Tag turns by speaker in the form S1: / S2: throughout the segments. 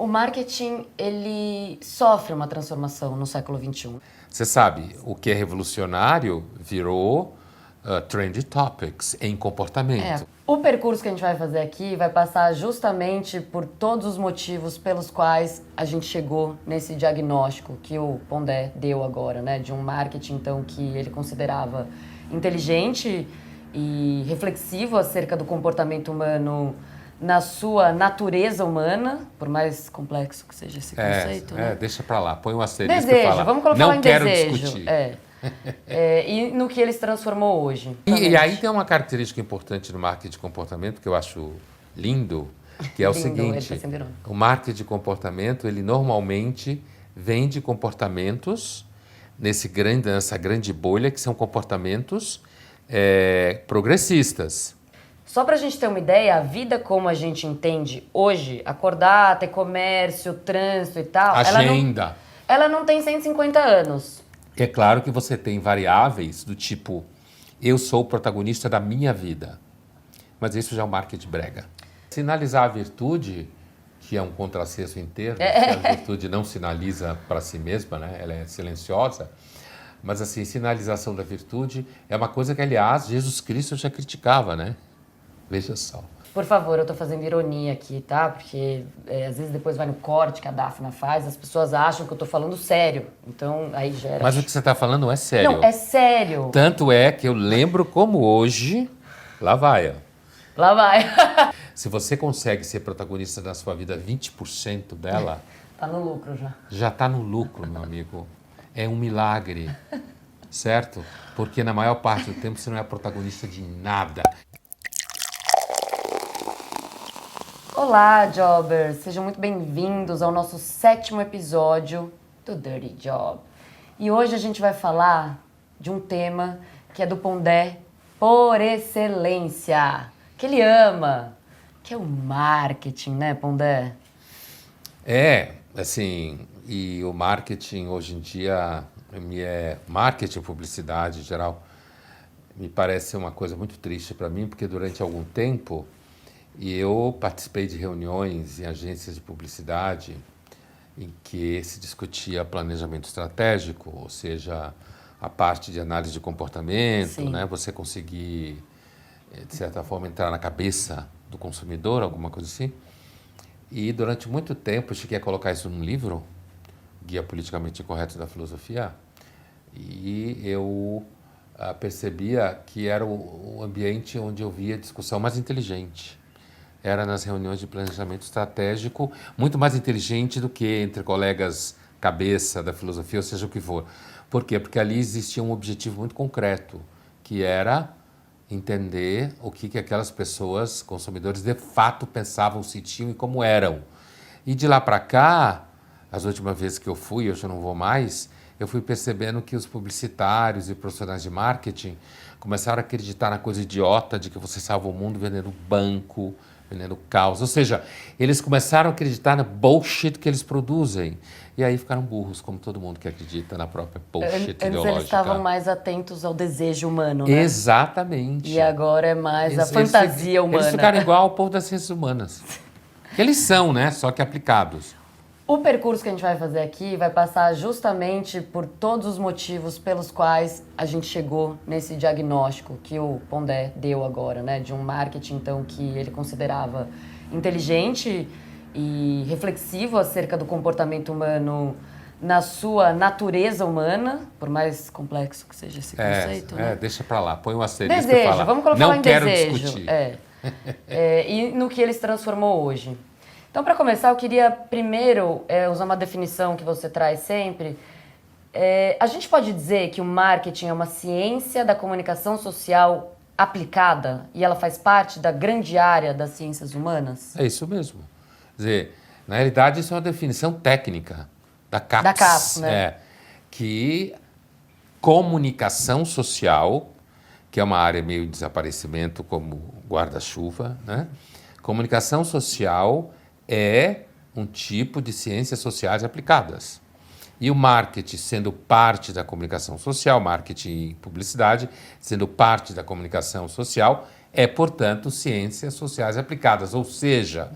S1: O marketing, ele sofre uma transformação no século XXI.
S2: Você sabe, o que é revolucionário virou trend topics em comportamento.
S1: O percurso que a gente vai fazer aqui vai passar justamente por todos os motivos pelos quais a gente chegou nesse diagnóstico que o Pondé deu agora, né? De um marketing, então, que ele considerava inteligente e reflexivo acerca do comportamento humano na sua natureza humana, por mais complexo que seja esse conceito, né?
S2: Deixa pra lá, põe um asterisco
S1: Desejo,
S2: e fala,
S1: vamos colocar
S2: não
S1: lá em
S2: quero
S1: desejo.
S2: discutir.
S1: E no que ele se transformou hoje.
S2: E aí tem uma característica importante no marketing de comportamento que eu acho lindo, que é o seguinte, o marketing de comportamento, ele normalmente vende comportamentos nessa grande bolha, que são comportamentos progressistas.
S1: Só para a gente ter uma ideia, a vida como a gente entende hoje, acordar, ter comércio, trânsito e tal...
S2: Agenda.
S1: Ela não tem 150 anos.
S2: É claro que você tem variáveis do tipo, eu sou o protagonista da minha vida. Mas isso já é um marketing brega. Sinalizar a virtude, que é um contrassenso inteiro, que a virtude não sinaliza para si mesma, né? Ela é silenciosa. Mas assim, sinalização da virtude é uma coisa que, aliás, Jesus Cristo já criticava, né? Veja só.
S1: Por favor, eu tô fazendo ironia aqui, tá? Porque às vezes depois vai no corte que a Dafna faz, as pessoas acham que eu tô falando sério. Então, aí gera...
S2: Mas o que você tá falando não é sério.
S1: Não, é sério.
S2: Tanto é que eu lembro como hoje... Lá vai, ó.
S1: Lá vai.
S2: Se você consegue ser protagonista da sua vida 20% dela...
S1: Tá no lucro já.
S2: Já tá no lucro, meu amigo. É um milagre, certo? Porque na maior parte do tempo você não é protagonista de nada.
S1: Olá, Jobbers! Sejam muito bem-vindos ao nosso 7º episódio do Dirty Job. E hoje a gente vai falar de um tema que é do Pondé por excelência, que ele ama, que é o marketing, né, Pondé?
S2: E o marketing hoje em dia, marketing, publicidade em geral, me parece uma coisa muito triste para mim, porque durante algum tempo eu participei de reuniões em agências de publicidade em que se discutia planejamento estratégico, ou seja, a parte de análise de comportamento, né? Você conseguir, de certa forma, entrar na cabeça do consumidor, alguma coisa assim. E durante muito tempo eu cheguei a colocar isso num livro, Guia Politicamente Incorreto da Filosofia, e eu percebia que era o ambiente onde eu via discussão mais inteligente. Era nas reuniões de planejamento estratégico, muito mais inteligente do que entre colegas cabeça da filosofia, ou seja o que for. Por quê? Porque ali existia um objetivo muito concreto, que era entender o que aquelas pessoas, consumidores, de fato pensavam, sentiam e como eram. E de lá para cá, as últimas vezes que eu fui, hoje eu não vou mais, eu fui percebendo que os publicitários e profissionais de marketing começaram a acreditar na coisa idiota de que você salva o mundo vendendo banco, vendendo caos. Ou seja, eles começaram a acreditar na bullshit que eles produzem. E aí ficaram burros, como todo mundo que acredita na própria bullshit ideológica.
S1: Antes eles estavam mais atentos ao desejo humano, né?
S2: Exatamente.
S1: E agora é mais a fantasia humana.
S2: Eles ficaram igual ao povo das ciências humanas. Eles são, né? Só que aplicados.
S1: O percurso que a gente vai fazer aqui vai passar justamente por todos os motivos pelos quais a gente chegou nesse diagnóstico que o Pondé deu agora, né? De um marketing, então, que ele considerava inteligente e reflexivo acerca do comportamento humano na sua natureza humana, por mais complexo que seja esse conceito, né?
S2: Deixa pra lá, põe um asterisco
S1: desejo,
S2: e fala,
S1: vamos colocar lá em
S2: quero
S1: desejo.
S2: Discutir.
S1: E no que ele se transformou hoje. Então, para começar, eu queria primeiro usar uma definição que você traz sempre. A gente pode dizer que o marketing é uma ciência da comunicação social aplicada e ela faz parte da grande área das ciências humanas?
S2: É isso mesmo. Quer dizer, na realidade, isso é uma definição técnica da CAPES.
S1: Da CAPES, né?
S2: Que comunicação social, que é uma área meio de desaparecimento como guarda-chuva, né? Comunicação social é um tipo de ciências sociais aplicadas. E o marketing, sendo parte da comunicação social, marketing e publicidade, sendo parte da comunicação social, é, portanto, ciências sociais aplicadas. Ou seja,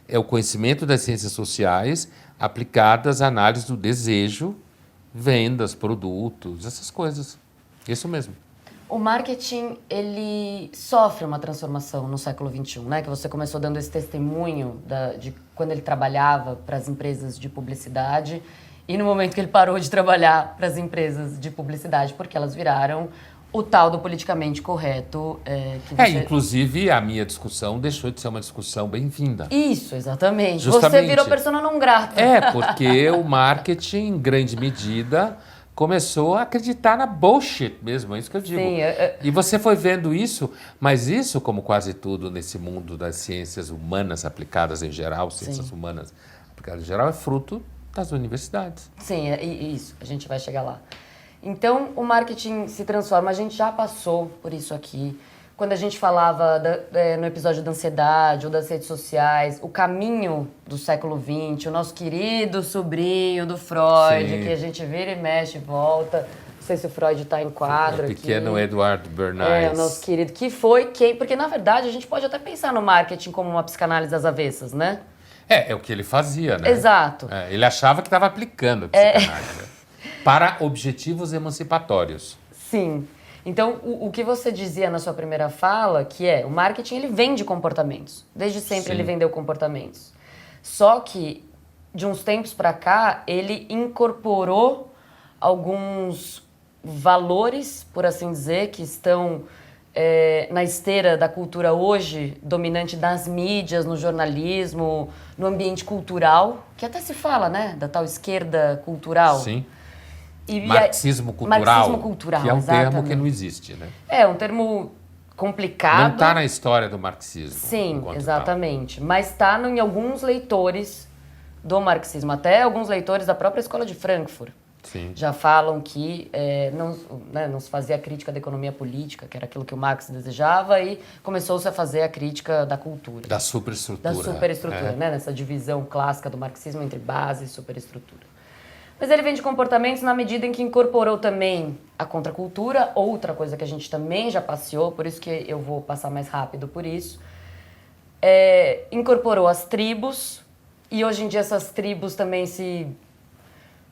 S2: é o conhecimento das ciências sociais aplicadas à análise do desejo, vendas, produtos, essas coisas. Isso mesmo.
S1: O marketing, ele sofre uma transformação no século XXI, né? Que você começou dando esse testemunho de quando ele trabalhava para as empresas de publicidade e no momento que ele parou de trabalhar para as empresas de publicidade, porque elas viraram o tal do politicamente correto.
S2: Inclusive, a minha discussão deixou de ser uma discussão bem-vinda.
S1: Isso, exatamente.
S2: Justamente.
S1: Você virou persona não grata.
S2: Porque o marketing, em grande medida, começou a acreditar na bullshit mesmo, é isso que eu digo.
S1: Sim,
S2: E você foi vendo isso, mas isso, como quase tudo nesse mundo das ciências humanas aplicadas em geral, ciências humanas aplicadas em geral, é fruto das universidades.
S1: Sim, isso, a gente vai chegar lá. Então, o marketing se transforma, a gente já passou por isso aqui. Quando a gente falava no episódio da ansiedade ou das redes sociais, o caminho do século XX, o nosso querido sobrinho do Freud,
S2: Sim.
S1: que a gente vira e mexe e volta. Não sei se o Freud está em quadro aqui.
S2: O pequeno Eduardo Bernays.
S1: O nosso querido, que foi quem... Porque, na verdade, a gente pode até pensar no marketing como uma psicanálise às avessas, né?
S2: É o que ele fazia, né?
S1: Exato.
S2: Ele achava que estava aplicando a psicanálise para objetivos emancipatórios.
S1: Sim. Então, o que você dizia na sua primeira fala, que o marketing, ele vende comportamentos. Desde sempre ele vendeu comportamentos. Só que, de uns tempos para cá, ele incorporou alguns valores, por assim dizer, que estão na esteira da cultura hoje, dominante das mídias, no jornalismo, no ambiente cultural, que até se fala, né, da tal esquerda cultural.
S2: Sim. Marxismo cultural, que é um termo que não existe, né?
S1: É um termo complicado.
S2: Não está na história do marxismo.
S1: Sim, exatamente. Mas está em alguns leitores do marxismo, até alguns leitores da própria Escola de Frankfurt.
S2: Sim.
S1: Já falam que não se fazia a crítica da economia política, que era aquilo que o Marx desejava, e começou-se a fazer a crítica da cultura.
S2: Da superestrutura.
S1: Da superestrutura, né? Nessa divisão clássica do marxismo entre base e superestrutura. Mas ele vem de comportamentos na medida em que incorporou também a contracultura, outra coisa que a gente também já passeou, por isso que eu vou passar mais rápido por isso. Incorporou as tribos, e hoje em dia essas tribos também se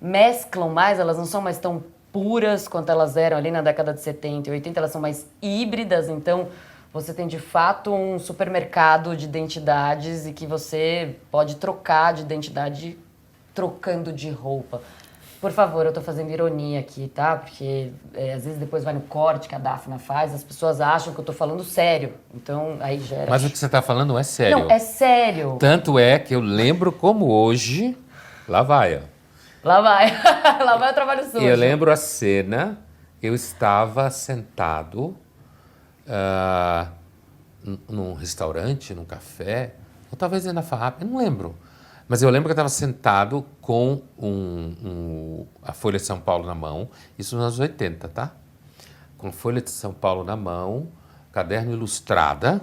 S1: mesclam mais, elas não são mais tão puras quanto elas eram ali na década de 70 e 80, elas são mais híbridas, então você tem de fato um supermercado de identidades e que você pode trocar de identidade trocando de roupa. Por favor, eu tô fazendo ironia aqui, tá? Porque às vezes depois vai no corte que a Daphna faz, as pessoas acham que eu tô falando sério. Então, aí gera...
S2: Mas o que você tá falando é sério.
S1: Não, é sério.
S2: Tanto é que eu lembro como hoje... Lá vai, ó.
S1: Lá vai. Lá vai o trabalho sujo.
S2: Eu lembro a cena, eu estava sentado num restaurante, num café, ou talvez na FAAP, eu não lembro. Mas eu lembro que eu estava sentado com a Folha de São Paulo na mão, isso nos anos 80, tá? Com a Folha de São Paulo na mão, caderno ilustrada,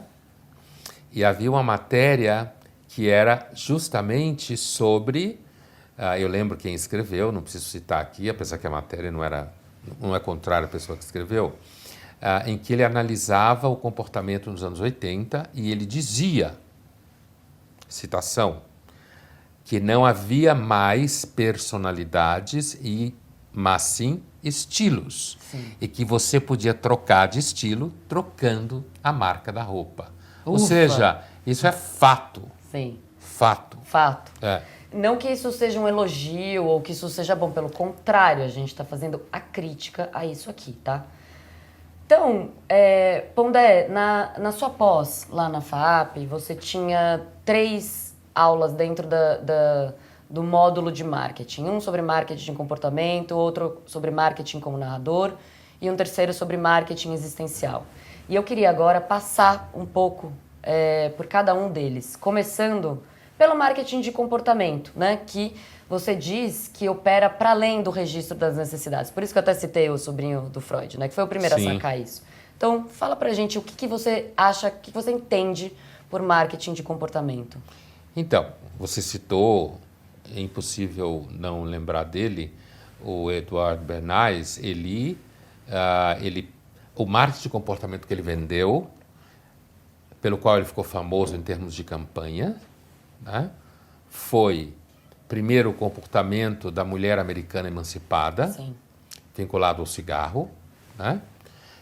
S2: e havia uma matéria que era justamente sobre, eu lembro quem escreveu, não preciso citar aqui, apesar que a matéria não é contrária à pessoa que escreveu, em que ele analisava o comportamento nos anos 80 e ele dizia, citação, que não havia mais personalidades, mas sim estilos.
S1: Sim.
S2: E que você podia trocar de estilo trocando a marca da roupa. Ou
S1: Ufa.
S2: seja, isso é fato.
S1: Sim.
S2: Fato.
S1: Fato.
S2: É.
S1: Não que isso seja um elogio ou que isso seja bom, pelo contrário, a gente está fazendo a crítica a isso aqui, tá? Então, Pondé, na sua pós lá na FAAP, você tinha 3 aulas dentro do módulo de marketing. Um sobre marketing de comportamento, outro sobre marketing como narrador e um terceiro sobre marketing existencial. E eu queria agora passar um pouco por cada um deles, começando pelo marketing de comportamento, né? Que você diz que opera para além do registro das necessidades. Por isso que eu até citei o sobrinho do Freud, né? Que foi o primeiro
S2: Sim.
S1: a sacar isso. Então, fala pra gente o que você acha, o que você entende por marketing de comportamento.
S2: Então, você citou, é impossível não lembrar dele, o Eduardo Bernays, o marketing de comportamento que ele vendeu, pelo qual ele ficou famoso em termos de campanha, né, foi, primeiro, o comportamento da mulher americana emancipada,
S1: Sim.
S2: vinculado ao cigarro, né,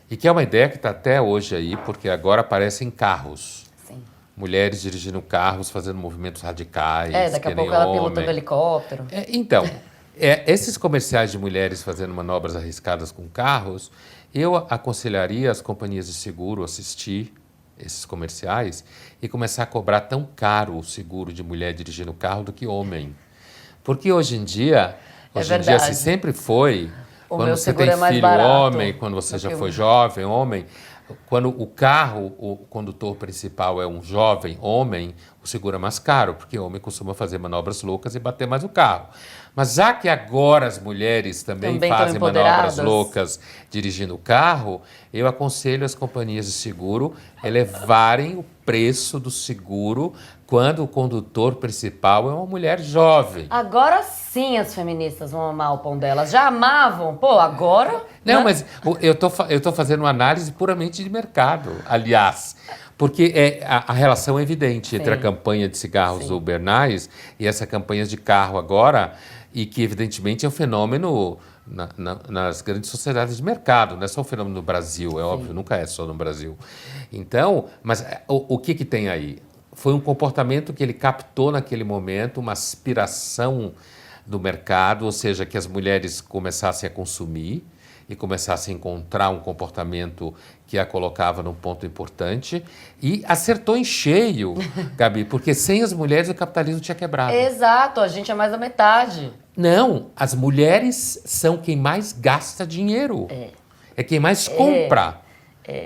S2: e que é uma ideia que está até hoje aí, porque agora aparecem carros.
S1: Sim.
S2: Mulheres dirigindo carros, fazendo movimentos radicais.
S1: Daqui a
S2: que nem
S1: pouco ela
S2: homem.
S1: pilotando helicóptero.
S2: Então, esses comerciais de mulheres fazendo manobras arriscadas com carros, eu aconselharia as companhias de seguro assistir esses comerciais e começar a cobrar tão caro o seguro de mulher dirigindo carro do que homem. Porque hoje em dia assim, sempre foi,
S1: O
S2: quando
S1: meu
S2: você
S1: seguro
S2: tem
S1: é mais
S2: filho
S1: barato
S2: homem, quando você
S1: do
S2: já
S1: que
S2: foi
S1: o-
S2: jovem, homem, quando o carro, o condutor principal é um jovem homem, o seguro é mais caro, porque o homem costuma fazer manobras loucas e bater mais o carro. Mas já que agora as mulheres também
S1: Também tão
S2: fazem manobras
S1: empoderadas.
S2: loucas dirigindo o carro, eu aconselho as companhias de seguro elevarem o preço do seguro quando o condutor principal é uma mulher jovem.
S1: Agora sim as feministas vão amar o pão delas. Já amavam? Pô, agora...
S2: Não,
S1: né?
S2: mas eu tô fazendo uma análise puramente de mercado, aliás. Porque a relação é evidente entre a
S1: Sim.
S2: campanha de cigarros
S1: Sim.
S2: do Bernays e essa campanha de carro agora, e que evidentemente é um fenômeno nas grandes sociedades de mercado, não é só um fenômeno no Brasil, é óbvio, nunca é só no Brasil. Então, mas o que que tem aí? Foi um comportamento que ele captou naquele momento, uma aspiração do mercado, ou seja, que as mulheres começassem a consumir e começassem a encontrar um comportamento que a colocava num ponto importante, e acertou em cheio, Gabi, porque sem as mulheres o capitalismo tinha quebrado.
S1: Exato, a gente é mais da metade.
S2: Não, as mulheres são quem mais gasta dinheiro. É quem mais compra,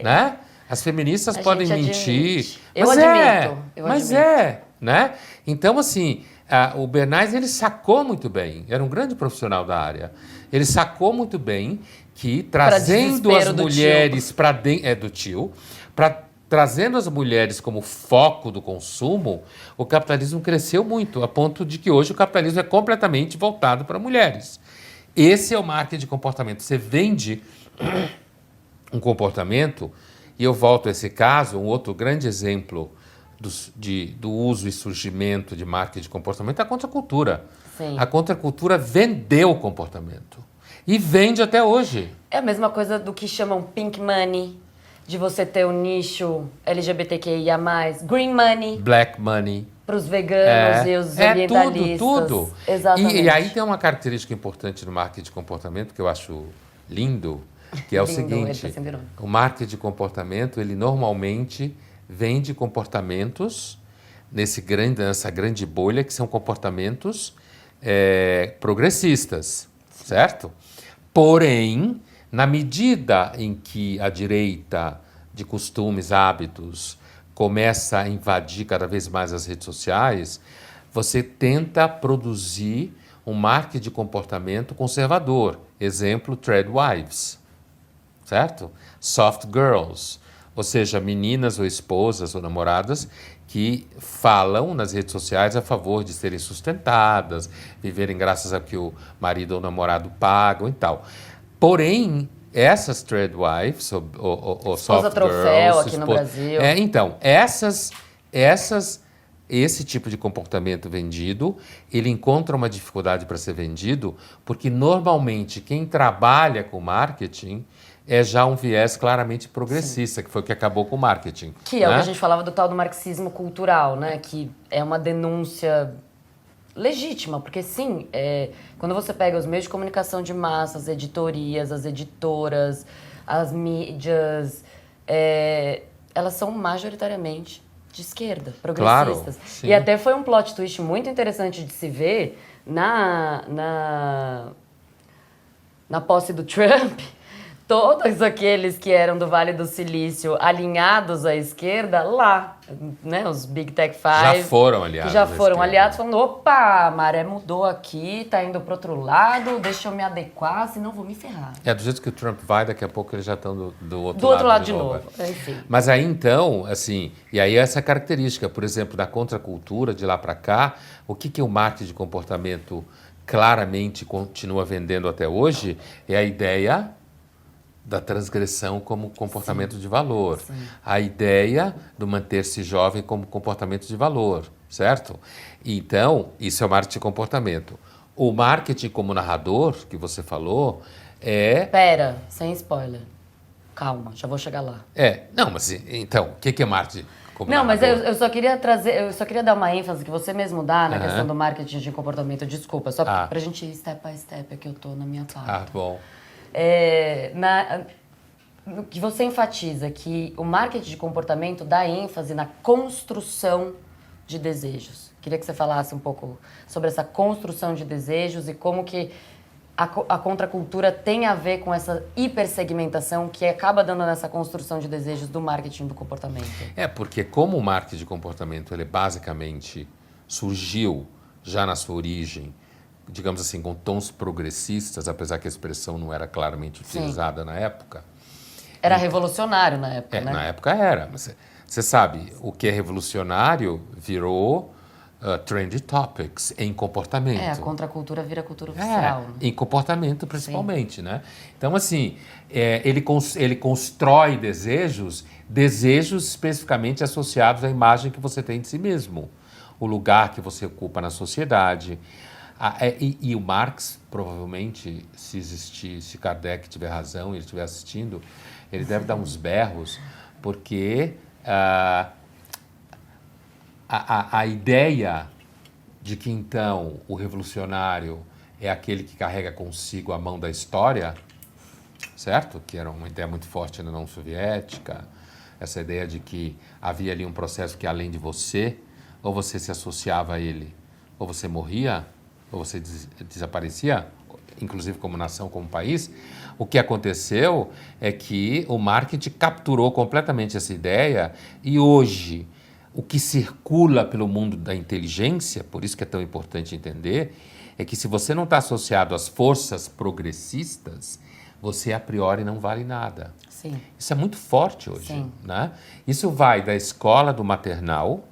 S2: né? As feministas
S1: A
S2: podem
S1: gente
S2: mentir,
S1: admite. Eu
S2: mas
S1: admito, eu
S2: mas
S1: admito.
S2: né? Então, assim, o Bernays, ele sacou muito bem, era um grande profissional da área, ele sacou muito bem que trazendo as
S1: desespero do
S2: mulheres para dentro, do tio, trazendo as mulheres como foco do consumo, o capitalismo cresceu muito, a ponto de que hoje o capitalismo é completamente voltado para mulheres. Esse é o marketing de comportamento. Você vende um comportamento, e eu volto a esse caso, um outro grande exemplo do uso e surgimento de marketing de comportamento é a contracultura.
S1: Sim.
S2: A contracultura vendeu o comportamento. E vende até hoje.
S1: É a mesma coisa do que chamam pink money, de você ter o nicho LGBTQIA+, green money,
S2: Black money.
S1: para os veganos e os ambientalistas.
S2: Tudo.
S1: Exatamente.
S2: E aí tem uma característica importante no marketing de comportamento que eu acho lindo, que é o
S1: Lindo, ele
S2: seguinte,
S1: tá sendo irônico.
S2: o marketing de comportamento, ele normalmente vende comportamentos nessa grande bolha, que são comportamentos progressistas, certo? Porém, na medida em que a direita de costumes, hábitos, começa a invadir cada vez mais as redes sociais, você tenta produzir um marketing de comportamento conservador. Exemplo, Threadwives, certo? Soft girls, ou seja, meninas ou esposas ou namoradas que falam nas redes sociais a favor de serem sustentadas, viverem graças ao que o marido ou o namorado pagam e tal. Porém, essas Threadwives, ou soft
S1: troféu
S2: girls...
S1: aqui no Brasil.
S2: Então, esse tipo de comportamento vendido, ele encontra uma dificuldade para ser vendido, porque normalmente quem trabalha com marketing é já um viés claramente progressista, que foi o que acabou com o marketing.
S1: Que é o
S2: né?
S1: que a gente falava do tal do marxismo cultural, né? Que é uma denúncia legítima, porque sim, quando você pega os meios de comunicação de massa, as editorias, as editoras, as mídias, elas são majoritariamente de esquerda, progressistas.
S2: Claro, sim.
S1: E até foi um plot twist muito interessante de se ver na posse do Trump. Todos aqueles que eram do Vale do Silício alinhados à esquerda, lá, né, os Big Tech Five.
S2: Já foram aliados.
S1: Que já
S2: à
S1: foram
S2: esquerda.
S1: aliados, falando, opa, a maré mudou aqui, tá indo pro outro lado, deixa eu me adequar, senão vou me ferrar.
S2: Do jeito que o Trump vai, daqui a pouco eles já estão do outro
S1: Do outro lado de
S2: novo.
S1: novo. Enfim.
S2: Mas aí então, assim, e aí essa característica, por exemplo, da contracultura de lá para cá, o que o marketing de comportamento claramente continua vendendo até hoje é a ideia da transgressão como comportamento de valor.
S1: Sim.
S2: A ideia do manter-se jovem como comportamento de valor, certo? Então, isso é o marketing de comportamento. O marketing como narrador, que você falou, é...
S1: Pera, sem spoiler. Calma, já vou chegar lá.
S2: Não, mas então, o que é marketing como
S1: Não, mas
S2: narrador?
S1: eu só queria dar uma ênfase que você mesmo dá na questão do marketing de comportamento. Desculpa, só pra gente ir step by step, é que eu tô na minha parte.
S2: Ah, bom.
S1: No que você enfatiza que o marketing de comportamento dá ênfase na construção de desejos. Queria que você falasse um pouco sobre essa construção de desejos e como que a contracultura tem a ver com essa hipersegmentação que acaba dando nessa construção de desejos do marketing do comportamento.
S2: Porque como o marketing de comportamento, ele basicamente surgiu já na sua origem, digamos assim, com tons progressistas, apesar que a expressão não era claramente utilizada na época.
S1: Era revolucionário na época, né?
S2: Na época era. Mas você sabe, o que é revolucionário virou trend topics em comportamento.
S1: A contracultura vira cultura oficial. Né?
S2: Em comportamento, principalmente, né? Então, assim, ele constrói desejos especificamente associados à imagem que você tem de si mesmo, o lugar que você ocupa na sociedade. E o Marx, provavelmente, se Kardec tiver razão e ele estiver assistindo, ele deve dar uns berros, porque a ideia de que, então, o revolucionário é aquele que carrega consigo a mão da história, certo? Que era uma ideia muito forte na União Soviética, essa ideia de que havia ali um processo que, além de você, ou você se associava a ele, ou você morria, ou você desaparecia, inclusive como nação, como país. O que aconteceu é que o marketing capturou completamente essa ideia e hoje o que circula pelo mundo da inteligência, por isso que é tão importante entender, é que se você não está associado às forças progressistas, você a priori não vale nada.
S1: Sim.
S2: Isso é muito forte hoje.
S1: Sim.
S2: Né? Isso vai da escola do maternal,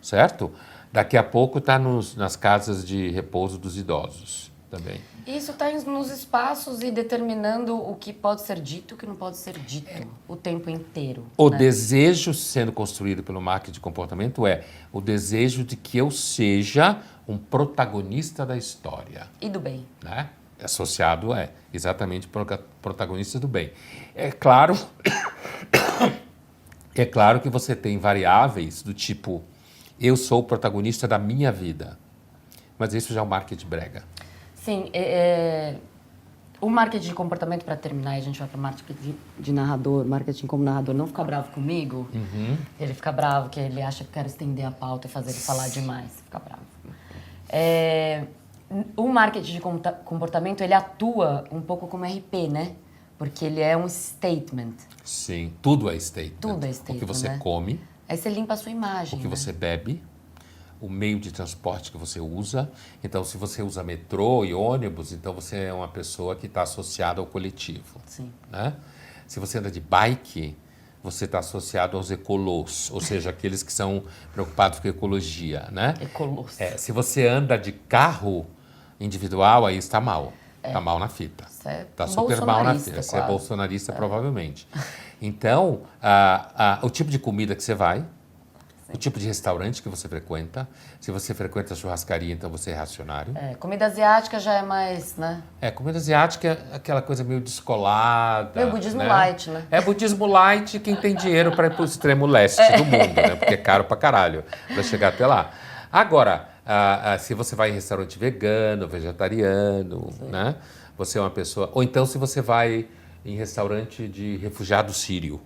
S2: certo? Daqui a pouco está nas casas de repouso dos idosos também.
S1: Isso está nos espaços e determinando o que pode ser dito e o que não pode ser dito o tempo inteiro.
S2: O desejo sendo construído pelo marketing de comportamento é o desejo de que eu seja um protagonista da história.
S1: E do bem.
S2: Né? Associado exatamente protagonista do bem. É claro que você tem variáveis do tipo eu sou o protagonista da minha vida. Mas isso já é o marketing brega.
S1: Sim, o marketing de comportamento, para terminar, e a gente vai para o marketing de narrador, marketing como narrador, não fica bravo comigo. Ele fica bravo, que ele acha que eu quero estender a pauta e fazer ele falar demais. Fica bravo. O marketing de comportamento, ele atua um pouco como RP, né? Porque ele é um statement.
S2: Sim, tudo é statement.
S1: Tudo é statement,
S2: o que você
S1: né?
S2: come.
S1: Aí você limpa a sua imagem.
S2: O que você bebe. O meio de transporte que você usa. Então, se você usa metrô e ônibus, então você é uma pessoa que está associada ao coletivo.
S1: Sim.
S2: Né? Se você anda de bike, você está associado aos ecolôs, ou seja, aqueles que são preocupados com ecologia. Né?
S1: Ecolôs.
S2: Se você anda de carro individual, aí está mal. Está mal na fita. Está super mal na fita. Você é bolsonarista, provavelmente. Então, o tipo de comida que você vai, o tipo de restaurante que você frequenta. Se você frequenta churrascaria, então você é reacionário.
S1: Comida asiática já é mais, né?
S2: Comida asiática é aquela coisa meio descolada.
S1: Meio budismo light, né?
S2: É budismo light quem tem dinheiro para ir para o extremo leste do mundo, né? Porque é caro pra caralho para chegar até lá. Agora, se você vai em restaurante vegano, vegetariano, né? Você é uma pessoa... Ou então se você vai em restaurante de refugiado sírio.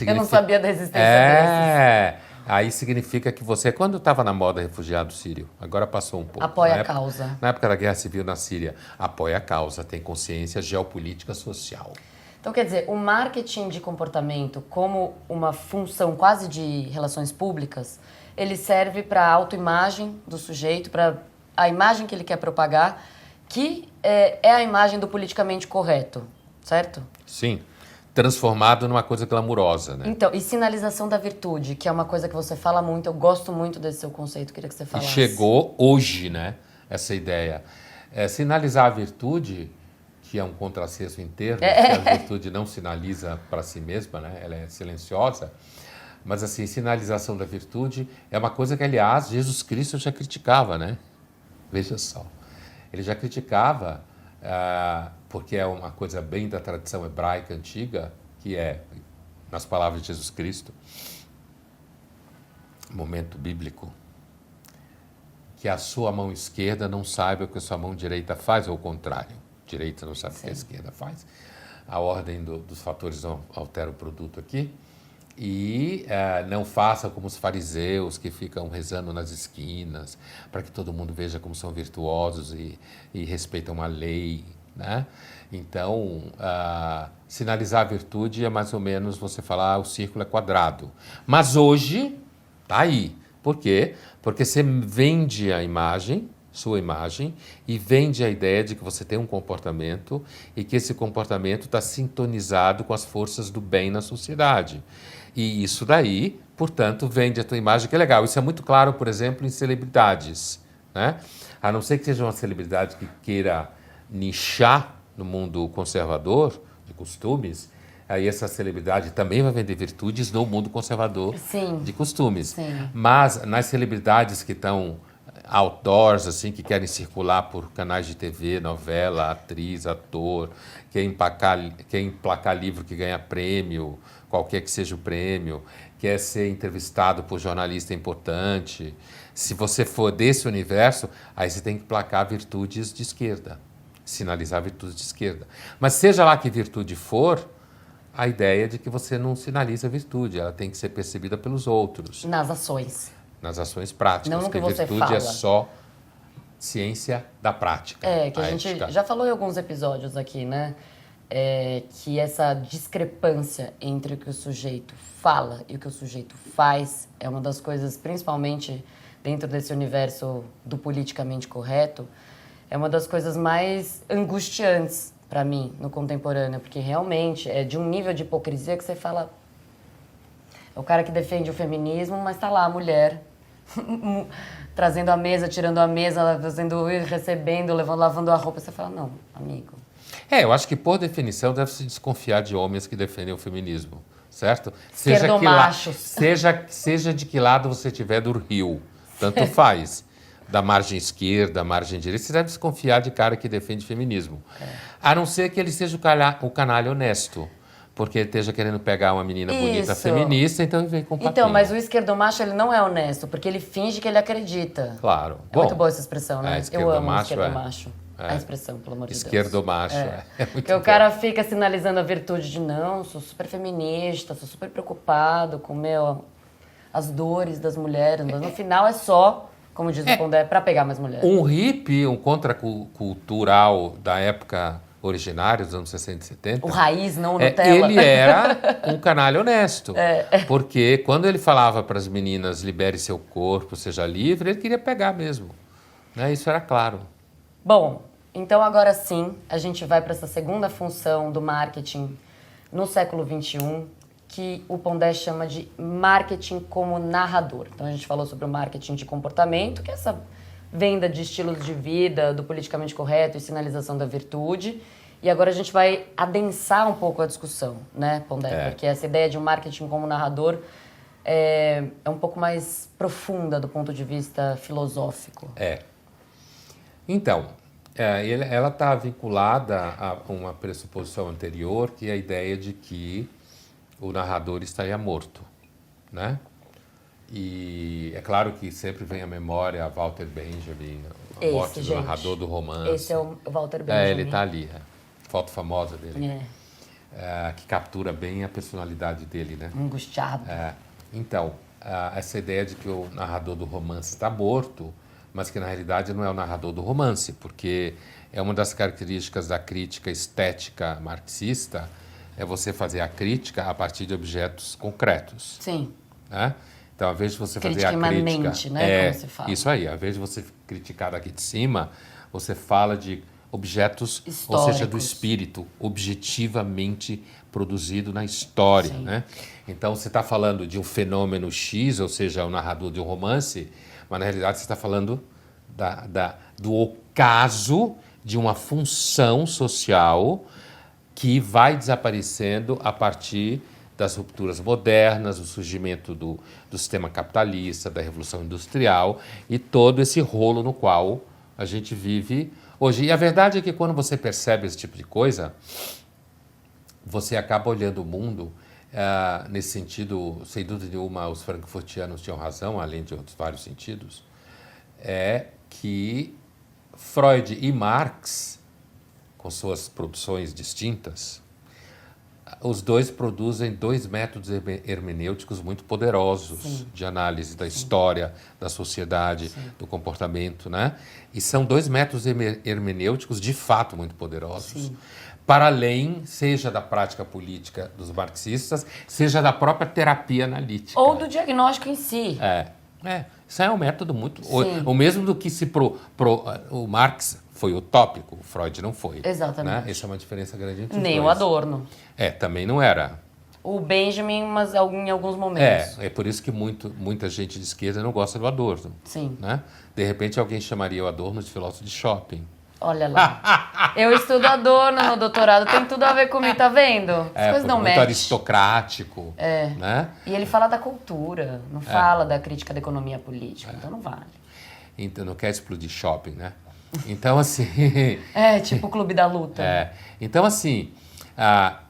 S1: Eu não sabia da existência desses.
S2: Aí significa que você, quando estava na moda refugiado sírio, agora passou um pouco.
S1: Apoia a causa.
S2: Na época da Guerra Civil na Síria, apoia a causa, tem consciência geopolítica social.
S1: Então, quer dizer, o marketing de comportamento como uma função quase de relações públicas, ele serve para a autoimagem do sujeito, para a imagem que ele quer propagar, que é a imagem do politicamente correto, certo?
S2: Sim. Transformado numa coisa glamurosa, né?
S1: Então, e sinalização da virtude, que é uma coisa que você fala muito, eu gosto muito desse seu conceito, queria que você falasse.
S2: E chegou hoje, né, essa ideia. Sinalizar a virtude, que é um contrassenso inteiro, que a virtude não sinaliza para si mesma, né? Ela é silenciosa, Mas assim, sinalização da virtude é uma coisa que, aliás, Jesus Cristo já criticava, né? Veja só. Ele já criticava, porque é uma coisa bem da tradição hebraica antiga, que é, nas palavras de Jesus Cristo, momento bíblico, que a sua mão esquerda não saiba o que a sua mão direita faz, ou o contrário. Direita não sabe o que a esquerda faz. A ordem dos fatores não altera o produto aqui. E não faça como os fariseus que ficam rezando nas esquinas, para que todo mundo veja como são virtuosos e respeitam a lei, né? Então, sinalizar a virtude é mais ou menos você falar o círculo é quadrado. Mas hoje, tá aí. Por quê? Porque você vende a imagem, sua imagem, e vende a ideia de que você tem um comportamento e que esse comportamento está sintonizado com as forças do bem na sociedade. E isso daí, portanto, vende a tua imagem, que é legal. Isso é muito claro, por exemplo, em celebridades, né? A não ser que seja uma celebridade que queira nichar no mundo conservador, de costumes, aí essa celebridade também vai vender virtudes no mundo conservador de costumes.
S1: Sim.
S2: Mas nas celebridades que estão outdoors, assim, que querem circular por canais de TV, novela, atriz, ator, quer emplacar livro que ganha prêmio, qualquer que seja o prêmio, quer ser entrevistado por jornalista importante. Se você for desse universo, aí você tem que placar virtudes de esquerda, sinalizar virtudes de esquerda. Mas seja lá que virtude for, a ideia é de que você não sinaliza a virtude, ela tem que ser percebida pelos outros.
S1: Nas ações.
S2: Nas ações práticas,
S1: não no que
S2: porque
S1: você
S2: virtude
S1: fala.
S2: é só ciência da prática.
S1: Que a gente
S2: ética.
S1: já falou em alguns episódios aqui, né? Que essa discrepância entre o que o sujeito fala e o que o sujeito faz é uma das coisas, principalmente dentro desse universo do politicamente correto, é uma das coisas mais angustiantes para mim no contemporâneo, porque realmente é de um nível de hipocrisia que você fala... É o cara que defende o feminismo, mas tá lá a mulher trazendo a mesa, tirando a mesa, recebendo, lavando a roupa. Você fala, não, amigo.
S2: Eu acho que, por definição, deve-se desconfiar de homens que defendem o feminismo, certo?
S1: Esquerdomachos.
S2: Seja de que lado você estiver do rio, tanto faz. Da margem esquerda, margem direita, você deve desconfiar de cara que defende feminismo. A não ser que ele seja o canalha honesto. Porque ele esteja querendo pegar uma menina bonita feminista, então ele vem com papinho.
S1: Então, mas o esquerdomacho, ele não é honesto, porque ele finge que ele acredita.
S2: Claro.
S1: É muito boa essa expressão, né? Eu amo o esquerdomacho.
S2: É.
S1: A expressão, pelo amor de Deus.
S2: Esquerdomacho, é muito
S1: Porque o cara fica sinalizando a virtude de não, sou super feminista, sou super preocupado com, as dores das mulheres, mas no final é só, como diz o Pondé, para pegar mais mulheres.
S2: Um hippie, um contracultural da época... originários dos anos 60 e 70.
S1: O raiz, não o Nutella.
S2: Ele era um canalha honesto. Porque quando ele falava para as meninas, libere seu corpo, seja livre, ele queria pegar mesmo. Né? Isso era claro.
S1: Bom, então agora sim, a gente vai para essa segunda função do marketing no século XXI, que o Pondé chama de marketing como narrador. Então a gente falou sobre o marketing de comportamento, que é essa venda de estilos de vida, do politicamente correto e sinalização da virtude. E agora a gente vai adensar um pouco a discussão, né, Pondé? Porque essa ideia de um marketing como narrador é um pouco mais profunda do ponto de vista filosófico.
S2: Então, ela está vinculada a uma pressuposição anterior, que é a ideia de que o narrador estaria morto, né? E é claro que sempre vem à memória a Walter Benjamin, a morte do narrador do romance.
S1: Esse é o Walter Benjamin.
S2: Ele está ali, foto famosa dele, que captura bem a personalidade dele, né?
S1: Angustiado.
S2: Então, essa ideia de que o narrador do romance está morto, mas que na realidade não é o narrador do romance, porque é uma das características da crítica estética marxista, é você fazer a crítica a partir de objetos concretos.
S1: Sim.
S2: Né? Então, ao invés de você fazer a
S1: imanente,
S2: crítica...
S1: né? Como se fala.
S2: Isso aí. Ao invés de você criticar daqui de cima, você fala de objetos,
S1: históricos.
S2: Ou seja, do espírito, objetivamente produzido na história. Né? Então, você está falando de um fenômeno X, ou seja, o narrador de um romance, mas na realidade você está falando do ocaso de uma função social que vai desaparecendo a partir das rupturas modernas, o surgimento do sistema capitalista, da Revolução Industrial e todo esse rolo no qual a gente vive hoje. E a verdade é que quando você percebe esse tipo de coisa, você acaba olhando o mundo nesse sentido, sem dúvida nenhuma, os frankfurtianos tinham razão, além de outros vários sentidos, é que Freud e Marx, com suas produções distintas, os dois produzem dois métodos hermenêuticos muito poderosos Sim. de análise da Sim. história, da sociedade, Sim. do comportamento, né? E são dois métodos hermenêuticos de fato muito poderosos, Sim. para além, seja da prática política dos marxistas, seja da própria terapia analítica.
S1: Ou do diagnóstico em si.
S2: Isso é um método muito... O mesmo do que o Marx foi utópico, o Freud não foi.
S1: Exatamente.
S2: Né? Essa é uma diferença grande entre os
S1: Nem
S2: dois.
S1: o Adorno.
S2: Também não era.
S1: O Benjamin, mas em alguns momentos.
S2: É por isso que muita gente de esquerda não gosta do Adorno.
S1: Sim.
S2: Né? De repente alguém chamaria o Adorno de filósofo de shopping.
S1: Olha lá. Eu estudo Adorno no doutorado, tem tudo a ver comigo, tá vendo? As coisas não
S2: muito aristocrático. Né?
S1: E ele fala da cultura, não fala da crítica da economia política, então não vale.
S2: Então não quer explodir shopping, né? Então, assim...
S1: tipo o Clube da Luta.
S2: Então, assim,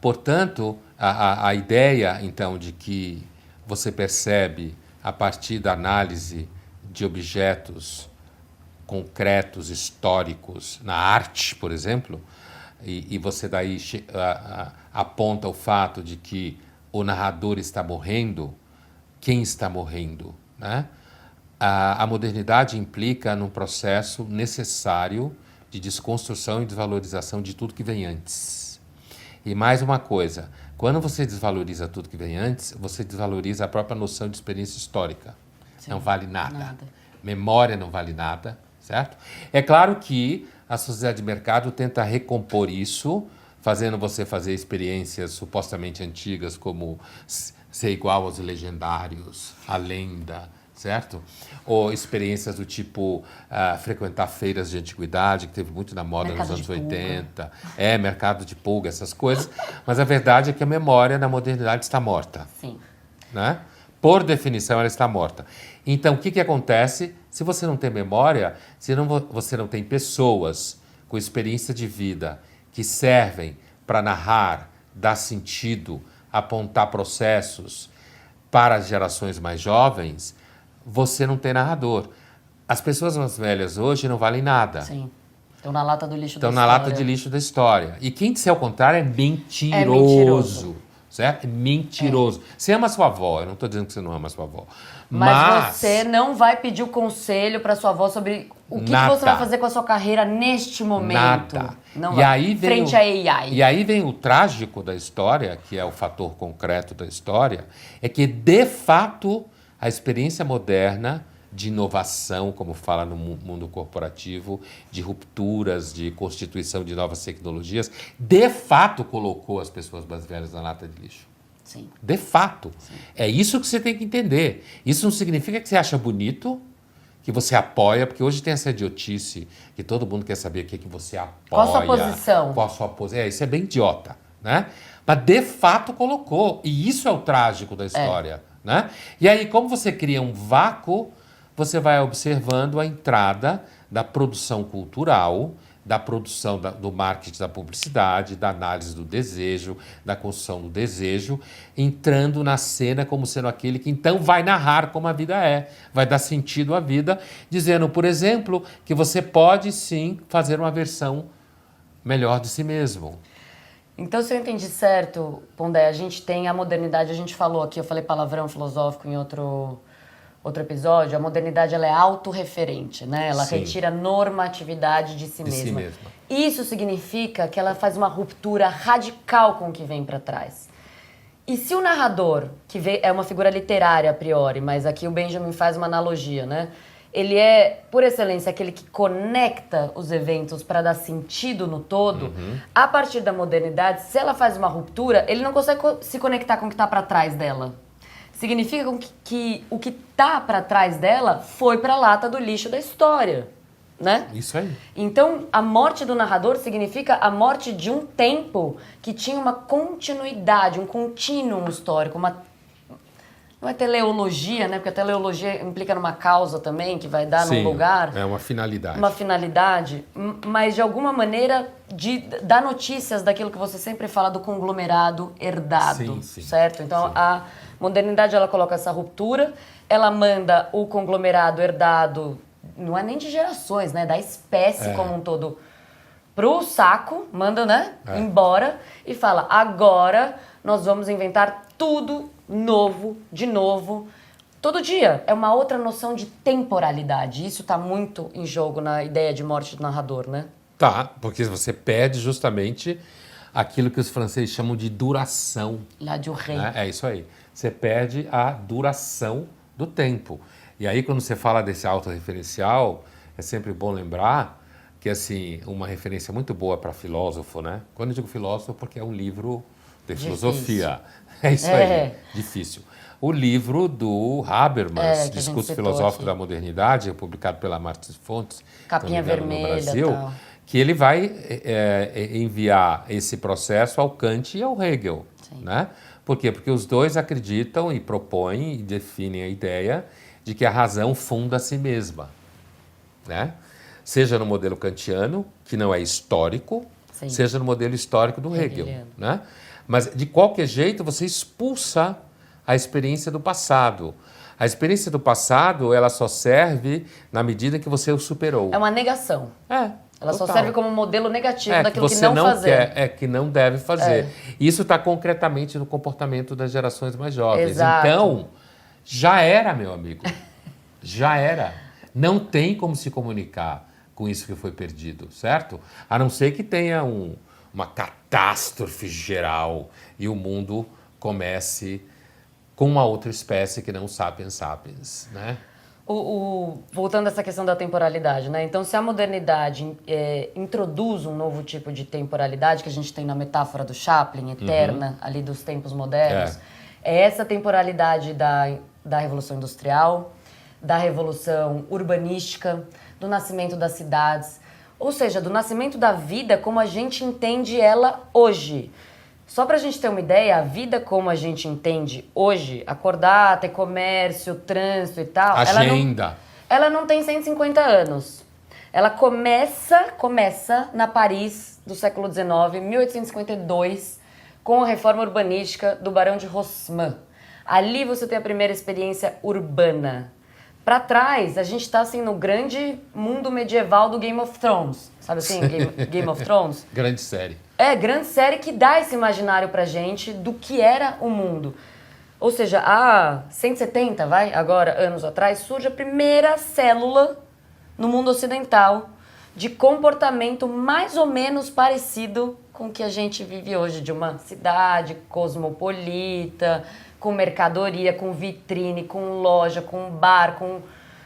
S2: portanto, a ideia, então, de que você percebe, a partir da análise de objetos concretos, históricos, na arte, por exemplo, e você daí aponta o fato de que o narrador está morrendo, quem está morrendo, né? A modernidade implica num processo necessário de desconstrução e desvalorização de tudo que vem antes. E mais uma coisa, quando você desvaloriza tudo que vem antes, você desvaloriza a própria noção de experiência histórica. Sim, não vale nada. Memória não vale nada, certo? É claro que a sociedade de mercado tenta recompor isso, fazendo você fazer experiências supostamente antigas, como ser igual aos legendários, a lenda, certo? Ou experiências do tipo frequentar feiras de antiguidade, que teve muito na moda nos anos 80. Mercado de pulga, essas coisas. Mas a verdade é que a memória na modernidade está morta.
S1: Sim.
S2: Né? Por definição, ela está morta. Então, o que acontece? Se você não tem memória, você não tem pessoas com experiência de vida que servem para narrar, dar sentido, apontar processos para as gerações mais jovens, você não tem narrador. As pessoas mais velhas hoje não valem nada.
S1: Sim. Estão na lata do lixo da história.
S2: Estão na lata de lixo da história. E quem disser o contrário é mentiroso. Certo? É mentiroso. Você ama sua avó, eu não estou dizendo que você não ama sua avó.
S1: Mas você não vai pedir o conselho para sua avó sobre o que você vai fazer com a sua carreira neste momento.
S2: Nada.
S1: Não
S2: e
S1: vai.
S2: Aí vem
S1: frente à AI.
S2: E aí vem o trágico da história, que é o fator concreto da história, é que, de fato, a experiência moderna de inovação, como fala no mundo corporativo, de rupturas, de constituição de novas tecnologias, de fato colocou as pessoas mais velhas na lata de lixo.
S1: Sim.
S2: De fato.
S1: Sim.
S2: É isso que você tem que entender. Isso não significa que você acha bonito, que você apoia, porque hoje tem essa idiotice, que todo mundo quer saber o que você apoia.
S1: Qual a sua posição?
S2: Qual a sua posição. Isso é bem idiota, né? Mas de fato colocou. E isso é o trágico da história. Né? E aí, como você cria um vácuo, você vai observando a entrada da produção cultural, da produção do marketing da publicidade, da análise do desejo, da construção do desejo, entrando na cena como sendo aquele que então vai narrar como a vida é, vai dar sentido à vida, dizendo, por exemplo, que você pode sim fazer uma versão melhor de si mesmo.
S1: Então, se eu entendi certo, Pondé, a gente tem a modernidade, a gente falou aqui, eu falei palavrão filosófico em outro episódio, a modernidade ela é autorreferente, né? Ela
S2: Sim.
S1: retira normatividade de si mesma. Isso significa que ela faz uma ruptura radical com o que vem para trás. E se o narrador, que é uma figura literária a priori, mas aqui o Benjamin faz uma analogia, né? Ele é, por excelência, aquele que conecta os eventos para dar sentido no todo. A partir da modernidade, se ela faz uma ruptura, ele não consegue se conectar com o que está para trás dela. Significa que o que está para trás dela foi para a lata do lixo da história. né?
S2: Isso aí.
S1: Então, a morte do narrador significa a morte de um tempo que tinha uma continuidade, um contínuo histórico, não é teleologia, né? Porque a teleologia implica numa causa também, que vai dar num lugar.
S2: É uma finalidade.
S1: Uma finalidade, mas de alguma maneira de dar notícias daquilo que você sempre fala do conglomerado herdado, certo? Então, a modernidade, ela coloca essa ruptura, ela manda o conglomerado herdado, não é nem de gerações, né? Da espécie como um todo, pro saco, manda, né? Embora, e fala, agora nós vamos inventar tudo novo, de novo, todo dia. É uma outra noção de temporalidade. Isso está muito em jogo na ideia de morte do narrador, né?
S2: Tá, porque você perde justamente aquilo que os franceses chamam de duração.
S1: La durée.
S2: Né? É isso aí. Você perde a duração do tempo. E aí, quando você fala desse autorreferencial, é sempre bom lembrar que, assim, uma referência muito boa para filósofo, né? Quando eu digo filósofo, porque é um livro de filosofia. É isso aí, difícil. O livro do Habermas, Discurso Filosófico da Modernidade, publicado pela Martins Fontes,
S1: capinha vermelha,
S2: no Brasil,
S1: tal.
S2: Que ele vai enviar esse processo ao Kant e ao Hegel. Né? Por quê? Porque os dois acreditam e propõem e definem a ideia de que a razão funda a si mesma. Né? Seja no modelo kantiano, que não é histórico, seja no modelo histórico do Hegel. Né? Mas, de qualquer jeito, você expulsa a experiência do passado. A experiência do passado, ela só serve na medida em que você o superou.
S1: É uma negação. Ela só serve como modelo negativo daquilo que
S2: você
S1: não fazer.
S2: que não deve fazer. Isso está concretamente no comportamento das gerações mais jovens.
S1: Exato.
S2: Então, já era, meu amigo. Já era. Não tem como se comunicar com isso que foi perdido, certo? A não ser que tenha uma catástrofe geral e o mundo comece com uma outra espécie que não sapiens sapiens, né?
S1: Voltando a essa questão da temporalidade, né? Então, se a modernidade introduz um novo tipo de temporalidade, que a gente tem na metáfora do Chaplin, eterna, ali dos tempos modernos, é essa temporalidade da Revolução Industrial, da Revolução Urbanística, do nascimento das cidades, ou seja, do nascimento da vida como a gente entende ela hoje. Só pra gente ter uma ideia, a vida como a gente entende hoje, acordar, ter comércio, trânsito e tal...
S2: Agenda.
S1: Ela não tem 150 anos. Ela começa na Paris do século XIX, 1852, com a reforma urbanística do Barão de Haussmann. Ali você tem a primeira experiência urbana. Pra trás, a gente tá assim no grande mundo medieval do Game of Thrones. Sabe assim, Game of Thrones?
S2: Grande série.
S1: Grande série que dá esse imaginário pra gente do que era o mundo. Ou seja, há 170, anos atrás, surge a primeira célula no mundo ocidental de comportamento mais ou menos parecido com o que a gente vive hoje, de uma cidade cosmopolita, com mercadoria, com vitrine, com loja, com bar, com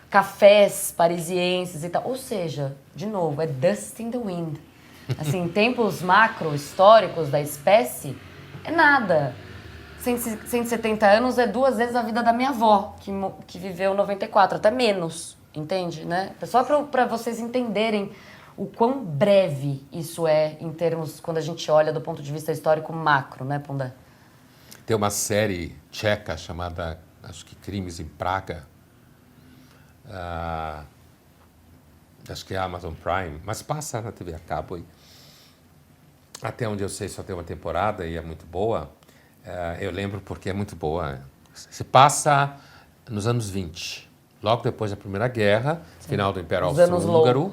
S1: cafés parisienses e tal. Ou seja, de novo, é dust in the wind. Assim, em tempos macro históricos da espécie, é nada. 170 anos é 2 vezes a vida da minha avó, que viveu 94, até menos, entende? Né? Só para vocês entenderem o quão breve isso é em termos, quando a gente olha do ponto de vista histórico macro, né, Pondé?
S2: Tem uma série tcheca chamada, acho que Crimes em Praga, acho que é a Amazon Prime, mas passa na TV a cabo aí. Até onde eu sei só tem uma temporada e é muito boa. Eu lembro porque é muito boa. Se passa nos anos 20, logo depois da Primeira Guerra, final do Império Austro-Húngaro.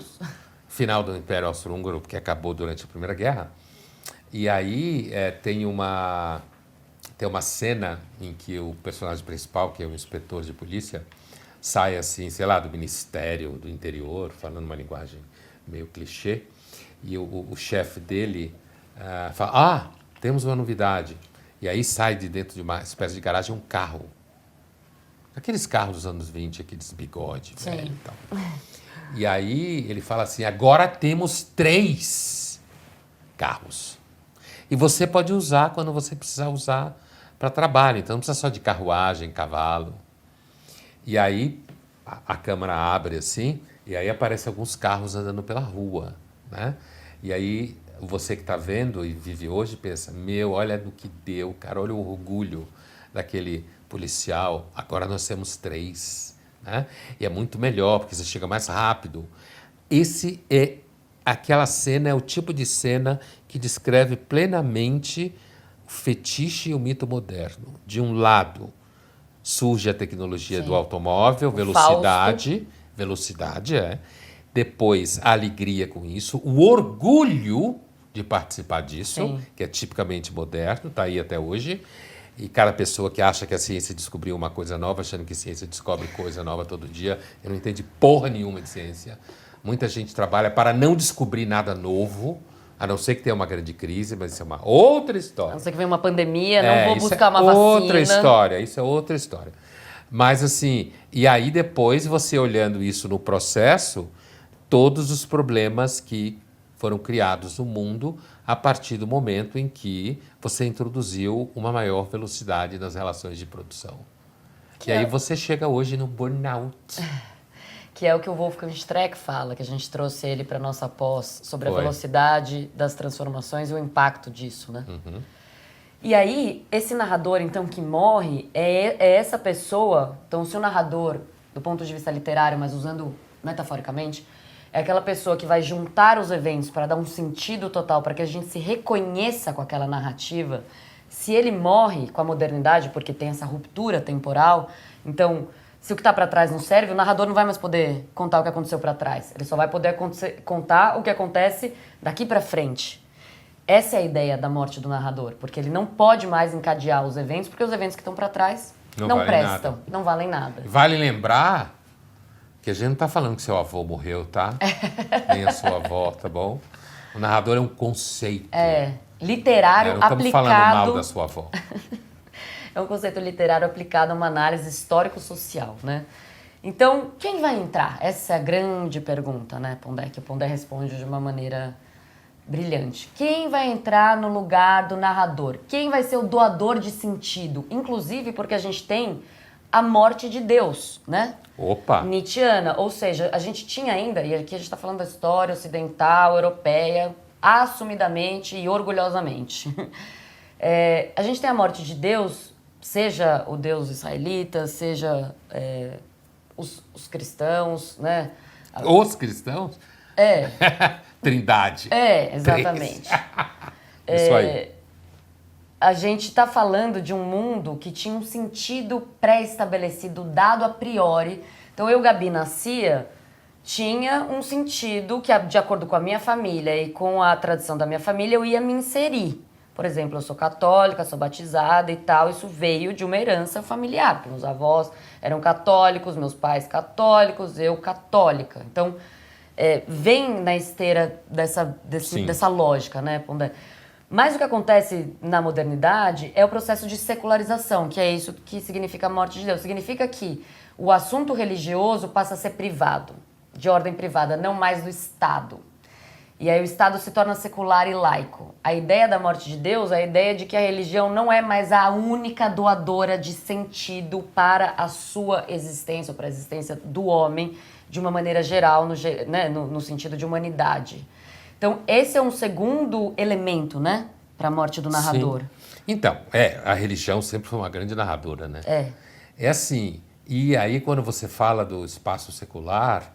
S2: Final do Império Austro-Húngaro, porque acabou durante a Primeira Guerra. E aí tem uma cena em que o personagem principal, que é o inspetor de polícia, sai assim, sei lá, do Ministério do Interior, falando uma linguagem meio clichê, e o chefe dele fala, temos uma novidade. E aí sai de dentro de uma espécie de garagem um carro. Aqueles carros dos anos 20, aqueles bigode, velho e tal. E aí ele fala assim, agora temos 3 carros. E você pode usar quando você precisar usar para trabalho. Então não precisa só de carruagem, cavalo. E aí a câmera abre assim E aí aparecem alguns carros andando pela rua, né? E aí você que está vendo e vive hoje pensa, meu, olha no que deu, cara, olha o orgulho daquele policial. Agora nós temos 3, né? E é muito melhor porque você chega mais rápido. Aquela cena é o tipo de cena que descreve plenamente o fetiche e o mito moderno. De um lado surge a tecnologia do automóvel, velocidade, depois a alegria com isso, o orgulho de participar disso,
S1: Sim.
S2: que é tipicamente moderno, está aí até hoje, e cada pessoa que acha que a ciência descobriu uma coisa nova, achando que a ciência descobre coisa nova todo dia, eu não entendi porra nenhuma de ciência. Muita gente trabalha para não descobrir nada novo, a não ser que tenha uma grande crise, mas isso é uma outra história.
S1: A não ser que venha uma pandemia, não vou buscar uma
S2: outra
S1: vacina.
S2: história, isso é outra história. Mas assim, e aí depois você olhando isso no processo, todos os problemas que foram criados no mundo a partir do momento em que você introduziu uma maior velocidade nas relações de produção. E aí você chega hoje no burnout.
S1: Que é o que o Wolfgang Streeck fala, que a gente trouxe ele para nossa pós sobre a
S2: Foi.
S1: velocidade das transformações e o impacto disso, né? E aí, esse narrador, então, que morre, é essa pessoa... Então, se o narrador, do ponto de vista literário, mas usando metaforicamente, é aquela pessoa que vai juntar os eventos para dar um sentido total, para que a gente se reconheça com aquela narrativa. Se ele morre com a modernidade, porque tem essa ruptura temporal, então... Se o que está para trás não serve, o narrador não vai mais poder contar o que aconteceu para trás. Ele só vai poder contar o que acontece daqui para frente. Essa é a ideia da morte do narrador, porque ele não pode mais encadear os eventos, porque os eventos que estão para trás não prestam,
S2: nada.
S1: não valem nada.
S2: Vale lembrar que a gente não está falando que seu avô morreu, tá? Nem a sua avó, tá bom? O narrador é um conceito.
S1: Literário
S2: não estamos
S1: aplicado...
S2: falando mal da sua avó.
S1: É um conceito literário aplicado a uma análise histórico-social, né? Então, quem vai entrar? Essa é a grande pergunta, né, Pondé? Que o Pondé responde de uma maneira brilhante. Quem vai entrar no lugar do narrador? Quem vai ser o doador de sentido? Inclusive porque a gente tem a morte de Deus, né?
S2: Opa!
S1: Nietzschiana, ou seja, a gente tinha ainda, e aqui a gente está falando da história ocidental, europeia, assumidamente e orgulhosamente. A gente tem a morte de Deus, seja o Deus israelita, seja os cristãos, né?
S2: Os cristãos? Trindade.
S1: Exatamente.
S2: Isso aí.
S1: A gente está falando de um mundo que tinha um sentido pré-estabelecido, dado a priori. Então, eu, Gabi, nascia, tinha um sentido que, de acordo com a minha família e com a tradição da minha família, eu ia me inserir. Por exemplo, eu sou católica, sou batizada e tal. Isso veio de uma herança familiar, porque meus avós eram católicos, meus pais católicos, eu católica. Então, vem na esteira dessa lógica, né, Pondé? Mas o que acontece na modernidade é o processo de secularização, que é isso que significa a morte de Deus. Significa que o assunto religioso passa a ser privado, de ordem privada, não mais do Estado. E aí o Estado se torna secular e laico. A ideia da morte de Deus é a ideia de que a religião não é mais a única doadora de sentido para a sua existência, ou para a existência do homem, de uma maneira geral, no sentido de humanidade. Então, esse é um segundo elemento, né, para a morte do narrador.
S2: Sim. Então, a religião sempre foi uma grande narradora, né? É assim, e aí quando você fala do espaço secular,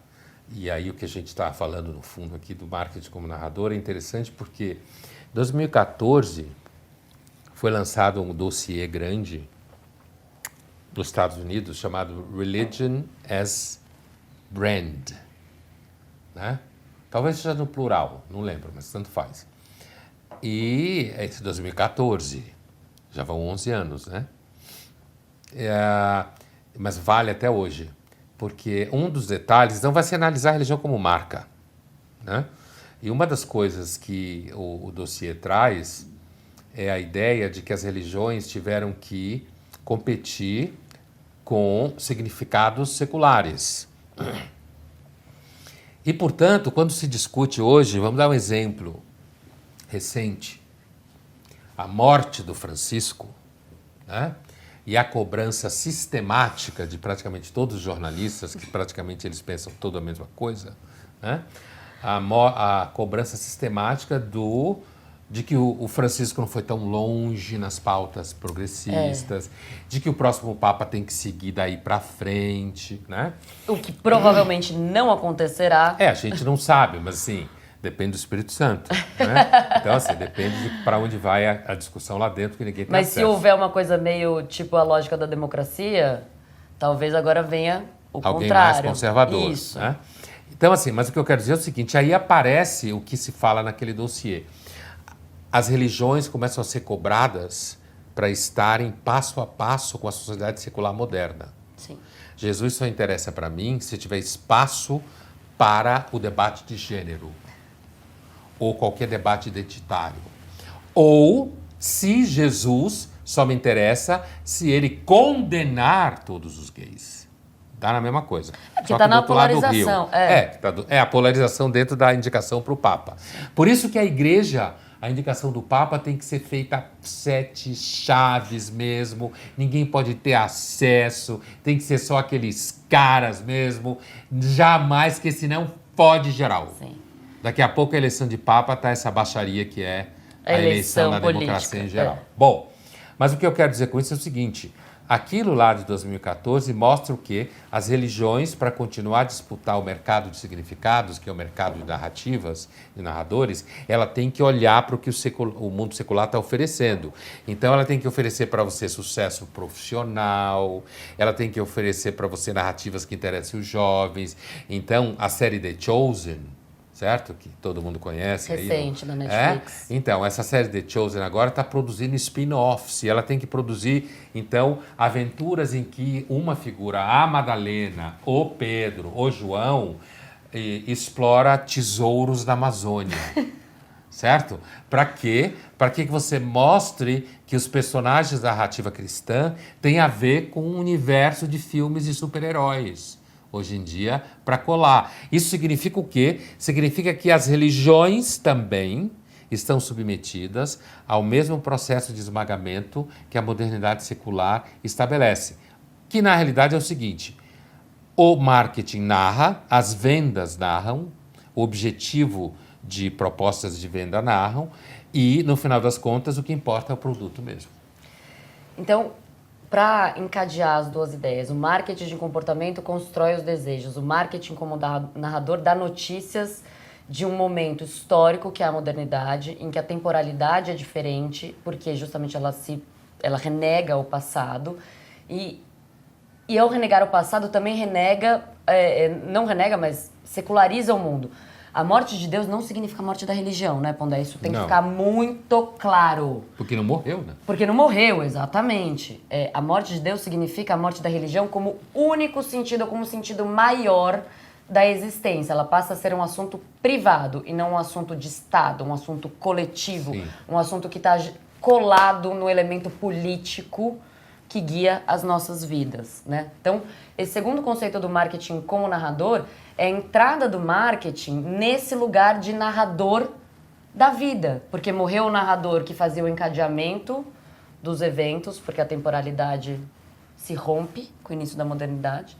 S2: e aí o que a gente está falando no fundo aqui do marketing como narrador é interessante porque em 2014 foi lançado um dossiê grande nos Estados Unidos chamado Religion as Brand, né? Talvez seja no plural, não lembro, mas tanto faz. E esse 2014, já vão 11 anos, né? Mas vale até hoje, porque um dos detalhes não vai se analisar a religião como marca, né? E uma das coisas que o dossiê traz é a ideia de que as religiões tiveram que competir com significados seculares. E, portanto, quando se discute hoje, vamos dar um exemplo recente, a morte do Francisco, né? e a cobrança sistemática de praticamente todos os jornalistas, que praticamente eles pensam toda a mesma coisa, né? A cobrança sistemática de que o Francisco não foi tão longe nas pautas progressistas, de que o próximo Papa tem que seguir daí para frente, né?
S1: O que provavelmente não acontecerá.
S2: A gente não sabe, mas assim, depende do Espírito Santo, né? Então, assim, depende de para onde vai a discussão lá dentro, que ninguém tem
S1: Mas
S2: acesso.
S1: se houver uma coisa meio tipo a lógica da democracia, talvez agora venha o
S2: Alguém
S1: contrário.
S2: mais conservador,
S1: Isso.
S2: né? Então, assim, mas o que eu quero dizer é o seguinte, aí aparece o que se fala naquele dossiê. As religiões começam a ser cobradas para estarem passo a passo com a sociedade secular moderna.
S1: Sim.
S2: Jesus só interessa para mim se tiver espaço para o debate de gênero ou qualquer debate identitário. Ou se Jesus só me interessa se ele condenar todos os gays. Dá na mesma coisa.
S1: Porque
S2: Só
S1: tá
S2: que do
S1: na
S2: outro lado do
S1: polarização,
S2: rio. É a polarização dentro da indicação para o Papa. Por isso que a igreja, a indicação do Papa tem que ser feita 7 chaves mesmo, ninguém pode ter acesso, tem que ser só aqueles caras mesmo, jamais, que senão fode geral.
S1: Sim.
S2: Daqui a pouco a eleição de Papa tá essa baixaria que é a eleição da democracia em geral.
S1: É.
S2: Bom, mas o que eu quero dizer com isso é o seguinte, aquilo lá de 2014 mostra o quê? As religiões, para continuar a disputar o mercado de significados, que é o mercado de narrativas, de narradores, ela tem que olhar para o que o mundo secular está oferecendo. Então, ela tem que oferecer para você sucesso profissional, ela tem que oferecer para você narrativas que interessem os jovens. Então, a série The Chosen, certo? Que todo mundo conhece.
S1: Recente,
S2: aí,
S1: da Netflix.
S2: Então, essa série The Chosen agora está produzindo spin-offs e ela tem que produzir, então, aventuras em que uma figura, a Madalena, o Pedro, o João, explora tesouros da Amazônia. Certo? Para quê? Para que você mostre que os personagens da narrativa cristã têm a ver com o universo de filmes de super-heróis. Hoje em dia, para colar. Isso significa o quê? Significa que as religiões também estão submetidas ao mesmo processo de esmagamento que a modernidade secular estabelece. Que, na realidade, é o seguinte, o marketing narra, as vendas narram, o objetivo de propostas de venda narram e, no final das contas, o que importa é o produto mesmo.
S1: Então, para encadear as duas ideias, o marketing de comportamento constrói os desejos, o marketing como narrador dá notícias de um momento histórico que é a modernidade, em que a temporalidade é diferente, porque justamente ela renega o passado e ao renegar o passado também renega, não renega, mas seculariza o mundo. A morte de Deus não significa a morte da religião, né, Pondé? Isso tem que ficar muito claro.
S2: Porque não morreu, né?
S1: Porque não morreu, exatamente. A morte de Deus significa a morte da religião como único sentido, como sentido maior da existência. Ela passa a ser um assunto privado e não um assunto de Estado, um assunto coletivo, Sim. Um assunto que está colado no elemento político que guia as nossas vidas, né? Então, esse segundo conceito do marketing como narrador é a entrada do marketing nesse lugar de narrador da vida, porque morreu o narrador que fazia o encadeamento dos eventos, porque a temporalidade se rompe com o início da modernidade,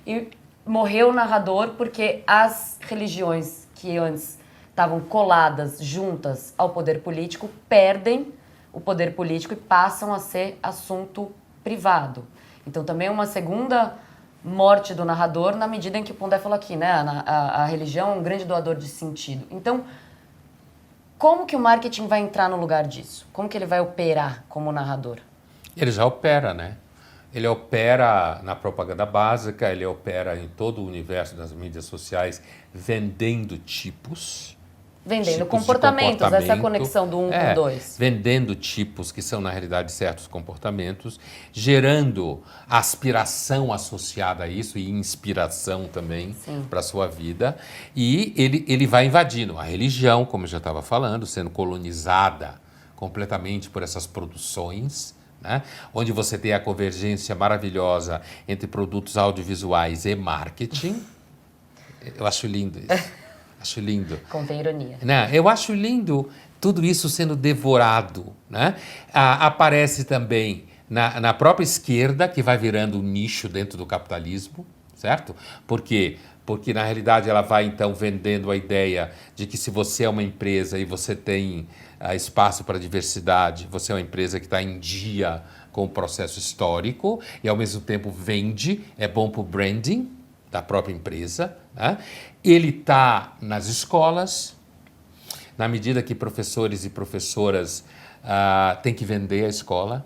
S1: e morreu o narrador porque as religiões que antes estavam coladas juntas ao poder político perdem o poder político e passam a ser assunto privado. Então também é uma segunda morte do narrador na medida em que o Pondé falou aqui, né? A religião é um grande doador de sentido. Então, como que o marketing vai entrar no lugar disso? Como que ele vai operar como narrador?
S2: Ele já opera, né? Ele opera na propaganda básica, ele opera em todo o universo das mídias sociais vendendo tipos.
S1: Vendendo comportamentos, essa é a conexão do 1 com o 2.
S2: Vendendo tipos que são, na realidade, certos comportamentos, gerando aspiração associada a isso e inspiração também para a sua vida. E ele vai invadindo a religião, como eu já estava falando, sendo colonizada completamente por essas produções, né? Onde você tem a convergência maravilhosa entre produtos audiovisuais e marketing. Eu acho lindo isso. Acho lindo.
S1: Contém ironia.
S2: Né? Eu acho lindo tudo isso sendo devorado. Né? Aparece também na própria esquerda, que vai virando um nicho dentro do capitalismo, certo? Por quê? Porque, na realidade, ela vai, então, vendendo a ideia de que se você é uma empresa e você tem espaço para diversidade, você é uma empresa que está em dia com o processo histórico e, ao mesmo tempo, vende, é bom para o branding da própria empresa. Né? Ele está nas escolas, na medida que professores e professoras têm que vender a escola,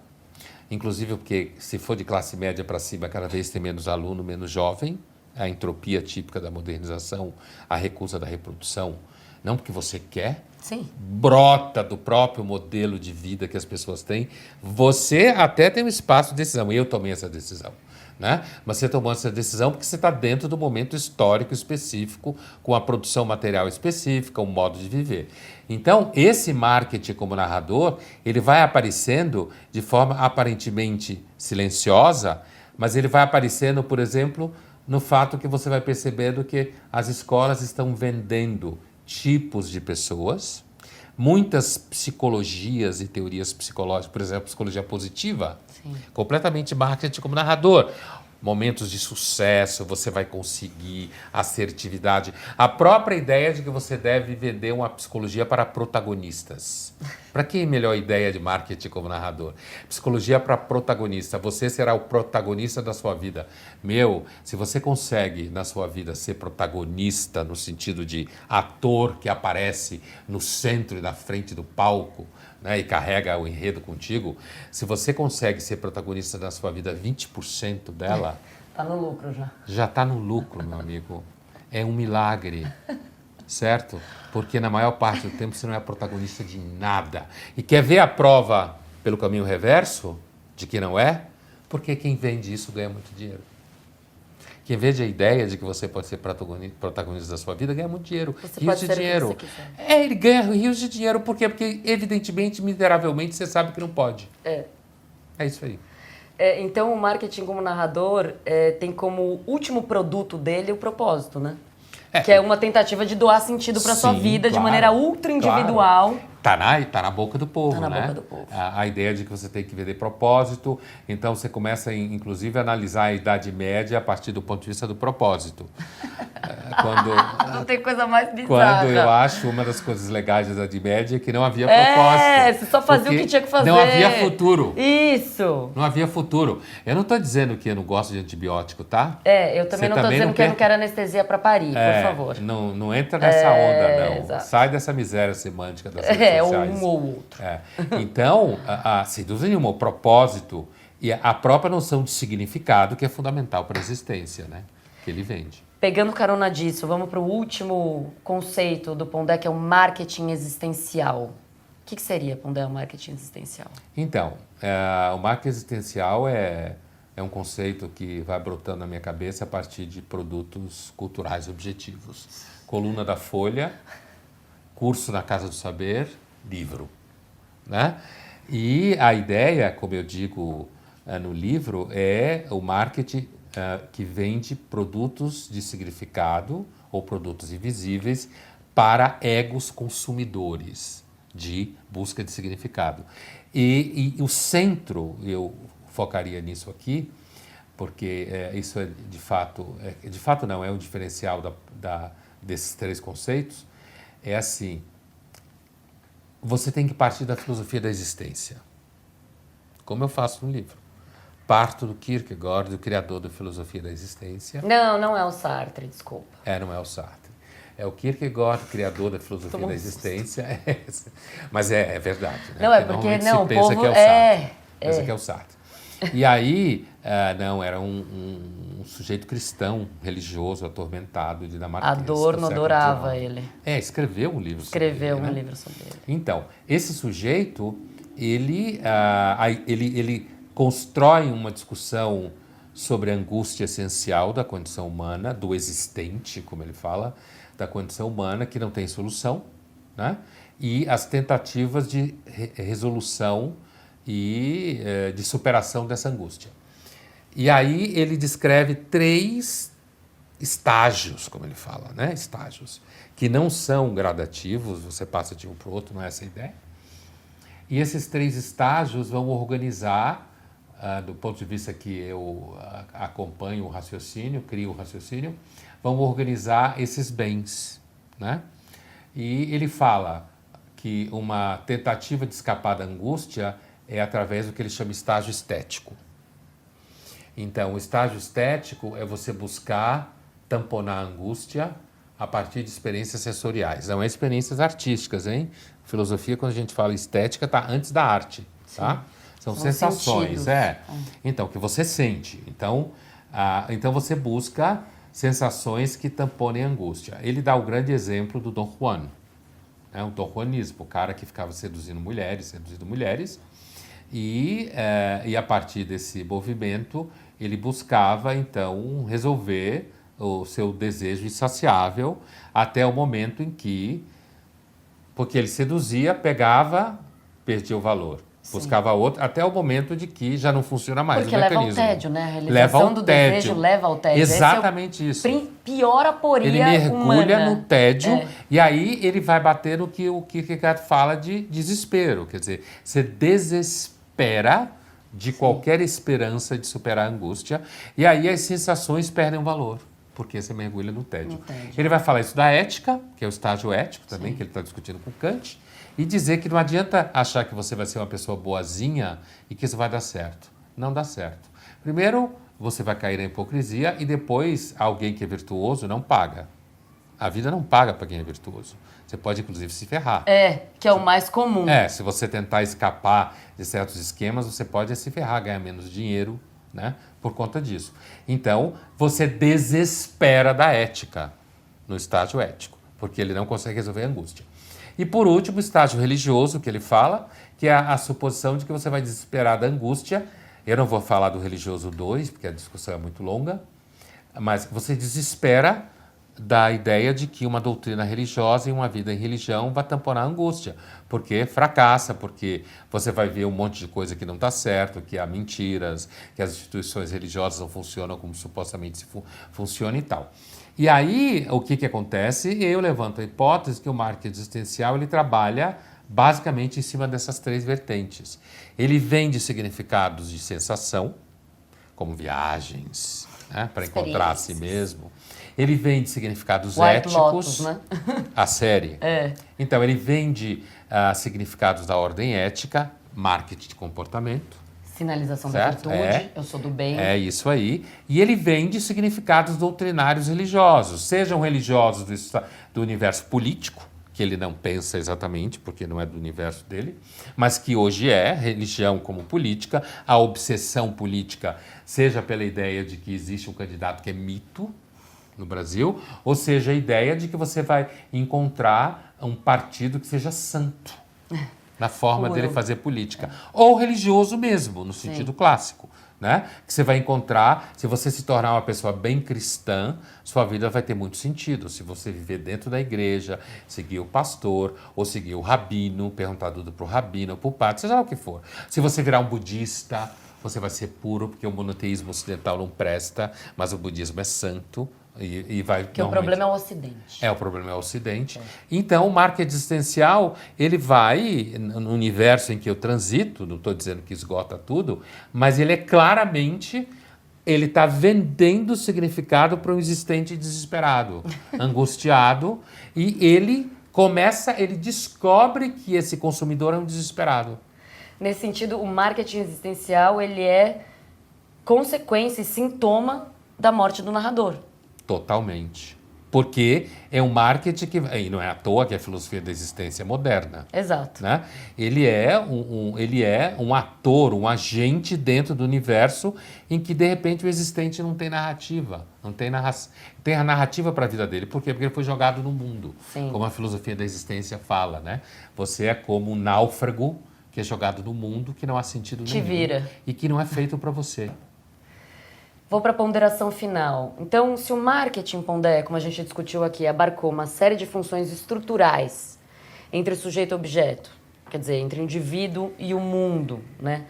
S2: inclusive porque, se for de classe média para cima, cada vez tem menos aluno, menos jovem, a entropia típica da modernização, a recusa da reprodução, não porque você quer,
S1: Sim.
S2: brota do próprio modelo de vida que as pessoas têm. Você até tem um espaço de decisão, eu tomei essa decisão. Né? Mas você tomou essa decisão porque você está dentro do momento histórico específico, com a produção material específica, um modo de viver. Então, esse marketing como narrador, ele vai aparecendo de forma aparentemente silenciosa, mas ele vai aparecendo, por exemplo, no fato que você vai percebendo que as escolas estão vendendo tipos de pessoas, muitas psicologias e teorias psicológicas, por exemplo, psicologia positiva,
S1: Sim.
S2: completamente marketing como narrador. Momentos de sucesso, você vai conseguir assertividade. A própria ideia de que você deve vender uma psicologia para protagonistas. Para que melhor ideia de marketing como narrador? Psicologia para protagonista. Você será o protagonista da sua vida. Se você consegue na sua vida ser protagonista no sentido de ator que aparece no centro e na frente do palco, né, e carrega o enredo contigo, se você consegue ser protagonista da sua vida 20% dela...
S1: Está no lucro já.
S2: Já está no lucro, meu amigo. É um milagre, certo? Porque na maior parte do tempo você não é protagonista de nada. E quer ver a prova pelo caminho reverso de que não é? Porque quem vende isso ganha muito dinheiro. Quem vende a ideia de que você pode ser protagonista da sua vida ganha muito dinheiro.
S1: Você
S2: Rios
S1: pode
S2: de
S1: ser
S2: dinheiro.
S1: o que você quiser.
S2: Ele ganha rios de dinheiro. Por quê? Porque, evidentemente, miseravelmente, você sabe que não pode. É isso aí.
S1: Então, o marketing como narrador tem como último produto dele o propósito, né? Que é uma tentativa de doar sentido para sua vida de maneira ultra individual.
S2: Claro. Tá na boca do povo,
S1: tá na
S2: né?
S1: boca do povo.
S2: A ideia de que você tem que vender propósito. Então, você começa, inclusive, a analisar a Idade Média a partir do ponto de vista do propósito.
S1: Não tem coisa mais bizarra.
S2: Quando eu acho uma das coisas legais da Idade Média é que não havia propósito.
S1: Você só fazia o que tinha que fazer.
S2: Não havia futuro.
S1: Isso.
S2: Não havia futuro. Eu não estou dizendo que eu não gosto de antibiótico, tá?
S1: Eu também não estou dizendo que eu não quero anestesia para parir, por favor.
S2: Não entra nessa onda, não.
S1: Exato.
S2: Sai dessa miséria semântica das redes sociais.
S1: Um ou outro.
S2: Então, sem dúvida nenhuma, o propósito e a própria noção de significado que é fundamental para a existência, né? Que ele vende.
S1: Pegando carona disso, vamos para o último conceito do Pondé, que é o marketing existencial. O que seria, Pondé, o marketing existencial?
S2: Então, o marketing existencial é um conceito que vai brotando na minha cabeça a partir de produtos culturais objetivos. Coluna da Folha, curso na Casa do Saber, livro. Né? E a ideia, como eu digo no livro, é o marketing que vende produtos de significado ou produtos invisíveis para egos consumidores de busca de significado. E o centro, eu focaria nisso aqui, porque isso é de fato não, é um diferencial desses três conceitos, é assim: você tem que partir da filosofia da existência, como eu faço no livro. Parto do Kierkegaard, do criador da filosofia da existência.
S1: Não é o Sartre, desculpa.
S2: Não é o Sartre. É o Kierkegaard, criador da filosofia da existência. Mas é verdade. Né?
S1: Não, porque
S2: se pensa
S1: povo
S2: que é o Sartre. Pensa que é o Sartre. E aí, era um sujeito cristão, religioso, atormentado, dinamarquês.
S1: Adorno adorava ele.
S2: Escreveu um livro
S1: Escreveu um livro sobre ele.
S2: Então, esse sujeito, ele constrói uma discussão sobre a angústia essencial da condição humana, do existente, como ele fala, da condição humana que não tem solução, né? E as tentativas de resolução e de superação dessa angústia. E aí ele descreve 3 estágios, como ele fala, né? Estágios, que não são gradativos, você passa de um para o outro, não é essa a ideia. E esses 3 estágios vão organizar do ponto de vista que eu acompanho o raciocínio, crio o raciocínio, vão organizar esses bens, né? E ele fala que uma tentativa de escapar da angústia é através do que ele chama de estágio estético. Então, o estágio estético é você buscar tamponar a angústia a partir de experiências sensoriais. Não é experiências artísticas, hein? Filosofia, quando a gente fala estética, está antes da arte, tá? São sensações,
S1: sentidos.
S2: Então, que você sente. Então, então você busca sensações que tamponem a angústia. Ele dá o grande exemplo do Dom Juan, né? O Dom Juanismo, o cara que ficava seduzindo mulheres, e a partir desse movimento ele buscava então resolver o seu desejo insaciável até o momento em que, porque ele seduzia, pegava, perdia o valor.
S1: Sim.
S2: Buscava outro, até o momento de que já não funciona mais
S1: porque
S2: o mecanismo.
S1: Leva ao tédio, né? A realização
S2: leva ao
S1: do
S2: tédio.
S1: desejo leva ao tédio.
S2: Exatamente
S1: Esse é
S2: isso.
S1: Pior aporia
S2: ele mergulha
S1: humana.
S2: no tédio e aí ele vai bater no que o Kierkegaard fala de desespero. Quer dizer, você desespera de qualquer esperança de superar a angústia e aí as sensações perdem o valor, porque você mergulha no tédio. Ele vai falar isso da ética, que é o estágio ético também, que ele está discutindo com Kant, e dizer que não adianta achar que você vai ser uma pessoa boazinha e que isso vai dar certo. Não dá certo. Primeiro, você vai cair na hipocrisia e depois alguém que é virtuoso não paga. A vida não paga para quem é virtuoso. Você pode, inclusive, se ferrar.
S1: Que é o mais comum.
S2: Se você tentar escapar de certos esquemas, você pode se ferrar, ganhar menos dinheiro, né, por conta disso. Então, você desespera da ética no estágio ético, porque ele não consegue resolver a angústia. E, por último, o estágio religioso, que ele fala, que é a suposição de que você vai desesperar da angústia. Eu não vou falar do religioso 2, porque a discussão é muito longa, mas você desespera da ideia de que uma doutrina religiosa e uma vida em religião vai tamponar a angústia, porque fracassa, porque você vai ver um monte de coisa que não está certo, que há mentiras, que as instituições religiosas não funcionam como supostamente funcionam e tal. E aí, o que acontece? Eu levanto a hipótese que o marketing existencial ele trabalha basicamente em cima dessas três vertentes. Ele vende significados de sensação, como viagens, né, para encontrar a si mesmo. Ele vende significados éticos.
S1: Lotus, né?
S2: A série. Então, ele vende significados da ordem ética, marketing de comportamento.
S1: Sinalização da virtude, eu sou do bem.
S2: É isso aí. E ele vende significados doutrinários religiosos, sejam religiosos do universo político, que ele não pensa exatamente, porque não é do universo dele, mas que hoje é religião como política, a obsessão política, seja pela ideia de que existe um candidato que é mito no Brasil, ou seja, a ideia de que você vai encontrar um partido que seja santo na forma dele fazer política. Ou religioso mesmo, no sentido clássico, né? Que você vai encontrar, se você se tornar uma pessoa bem cristã, sua vida vai ter muito sentido. Se você viver dentro da igreja, seguir o pastor, ou seguir o rabino, perguntar tudo para o rabino, ou para o padre, seja lá o que for. Se você virar um budista, você vai ser puro, porque o monoteísmo ocidental não presta, mas o budismo é santo. E vai,
S1: porque o problema é o Ocidente.
S2: O problema é o Ocidente. Então, o marketing existencial, ele vai, no universo em que eu transito, não estou dizendo que esgota tudo, mas ele é claramente, ele está vendendo significado para um existente desesperado, angustiado, e ele descobre que esse consumidor é um desesperado.
S1: Nesse sentido, o marketing existencial, ele é consequência e sintoma da morte do narrador.
S2: Totalmente. Porque é um marketing que... E não é à toa que é a filosofia da existência moderna.
S1: Exato.
S2: Né? Ele é um ator, um agente dentro do universo em que, de repente, o existente não tem narrativa. Não tem a narrativa para a vida dele. Por quê? Porque ele foi jogado no mundo.
S1: Sim.
S2: Como a filosofia da existência fala, né? Você é como um náufrago que é jogado no mundo que não há sentido nenhum.
S1: Te vira.
S2: E que não é feito para você.
S1: Vou para a ponderação final. Então, se o marketing, Pondé, como a gente discutiu aqui, abarcou uma série de funções estruturais entre sujeito e objeto, quer dizer, entre o indivíduo e o mundo, né?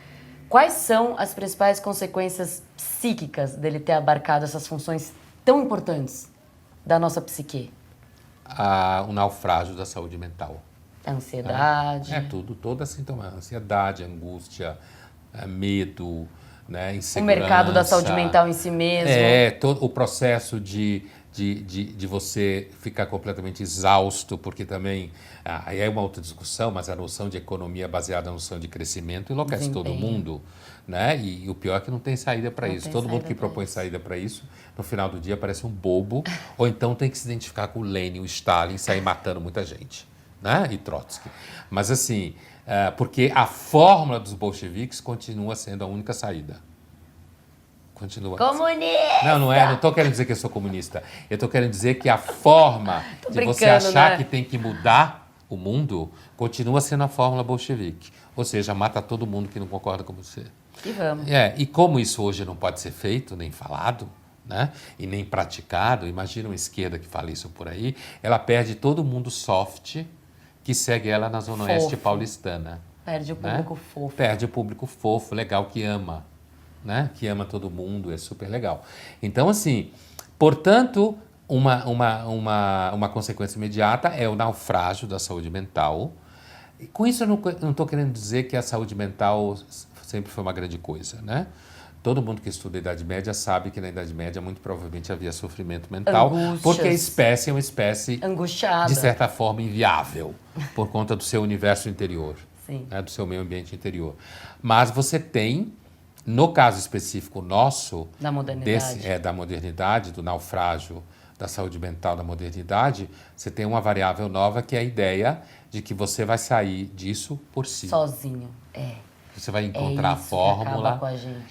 S1: Quais são as principais consequências psíquicas dele ter abarcado essas funções tão importantes da nossa psique?
S2: O naufrágio da saúde mental.
S1: A ansiedade.
S2: Toda a sintoma. Ansiedade, angústia, medo, né,
S1: O
S2: insegurança.
S1: mercado da saúde mental em si mesmo.
S2: Todo o processo de você ficar completamente exausto, porque também, aí é uma outra discussão, mas a noção de economia baseada na noção de crescimento enlouquece todo mundo, né? E o pior é que não tem saída para isso. Todo mundo que propõe saída para isso, no final do dia parece um bobo, ou então tem que se identificar com o Lenin, o Stalin, e sair matando muita gente, né? E Trotsky. Mas assim, porque a fórmula dos bolcheviques continua sendo a única saída. Continua.
S1: Comunista!
S2: Não estou querendo dizer que eu sou comunista. Eu estou querendo dizer que a forma de você achar, né, que tem que mudar o mundo continua sendo a fórmula bolchevique. Ou seja, mata todo mundo que não concorda com você.
S1: E vamos.
S2: E como isso hoje não pode ser feito, nem falado, né, e nem praticado, imagina uma esquerda que fala isso por aí, ela perde todo mundo soft que segue ela na Zona Oeste paulistana.
S1: Perde o público, né, fofo.
S2: Perde o público fofo, legal, que ama. Né? Que ama todo mundo, é super legal. Então, assim, portanto, uma consequência imediata é o naufrágio da saúde mental. E com isso, eu não estou querendo dizer que a saúde mental sempre foi uma grande coisa, né? Todo mundo que estuda a Idade Média sabe que na Idade Média muito provavelmente havia sofrimento mental, angústias, porque a espécie é uma espécie,
S1: angustiada,
S2: de certa forma, inviável, por conta do seu universo interior,
S1: sim,
S2: né? Do seu meio ambiente interior. Mas você tem, no caso específico nosso,
S1: da modernidade,
S2: da modernidade, do naufrágio da saúde mental da modernidade, você tem uma variável nova que é a ideia de que você vai sair disso por si.
S1: Sozinho,
S2: Você vai encontrar a fórmula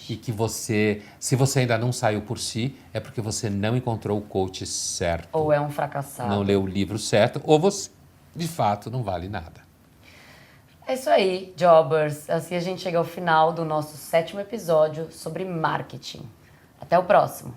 S2: e que você, se você ainda não saiu por si, é porque você não encontrou o coach certo.
S1: Ou é um fracassado.
S2: Não leu o livro certo, ou você, de fato, não vale nada.
S1: É isso aí, Jobbers. Assim a gente chega ao final do nosso 7º episódio sobre marketing. Até o próximo.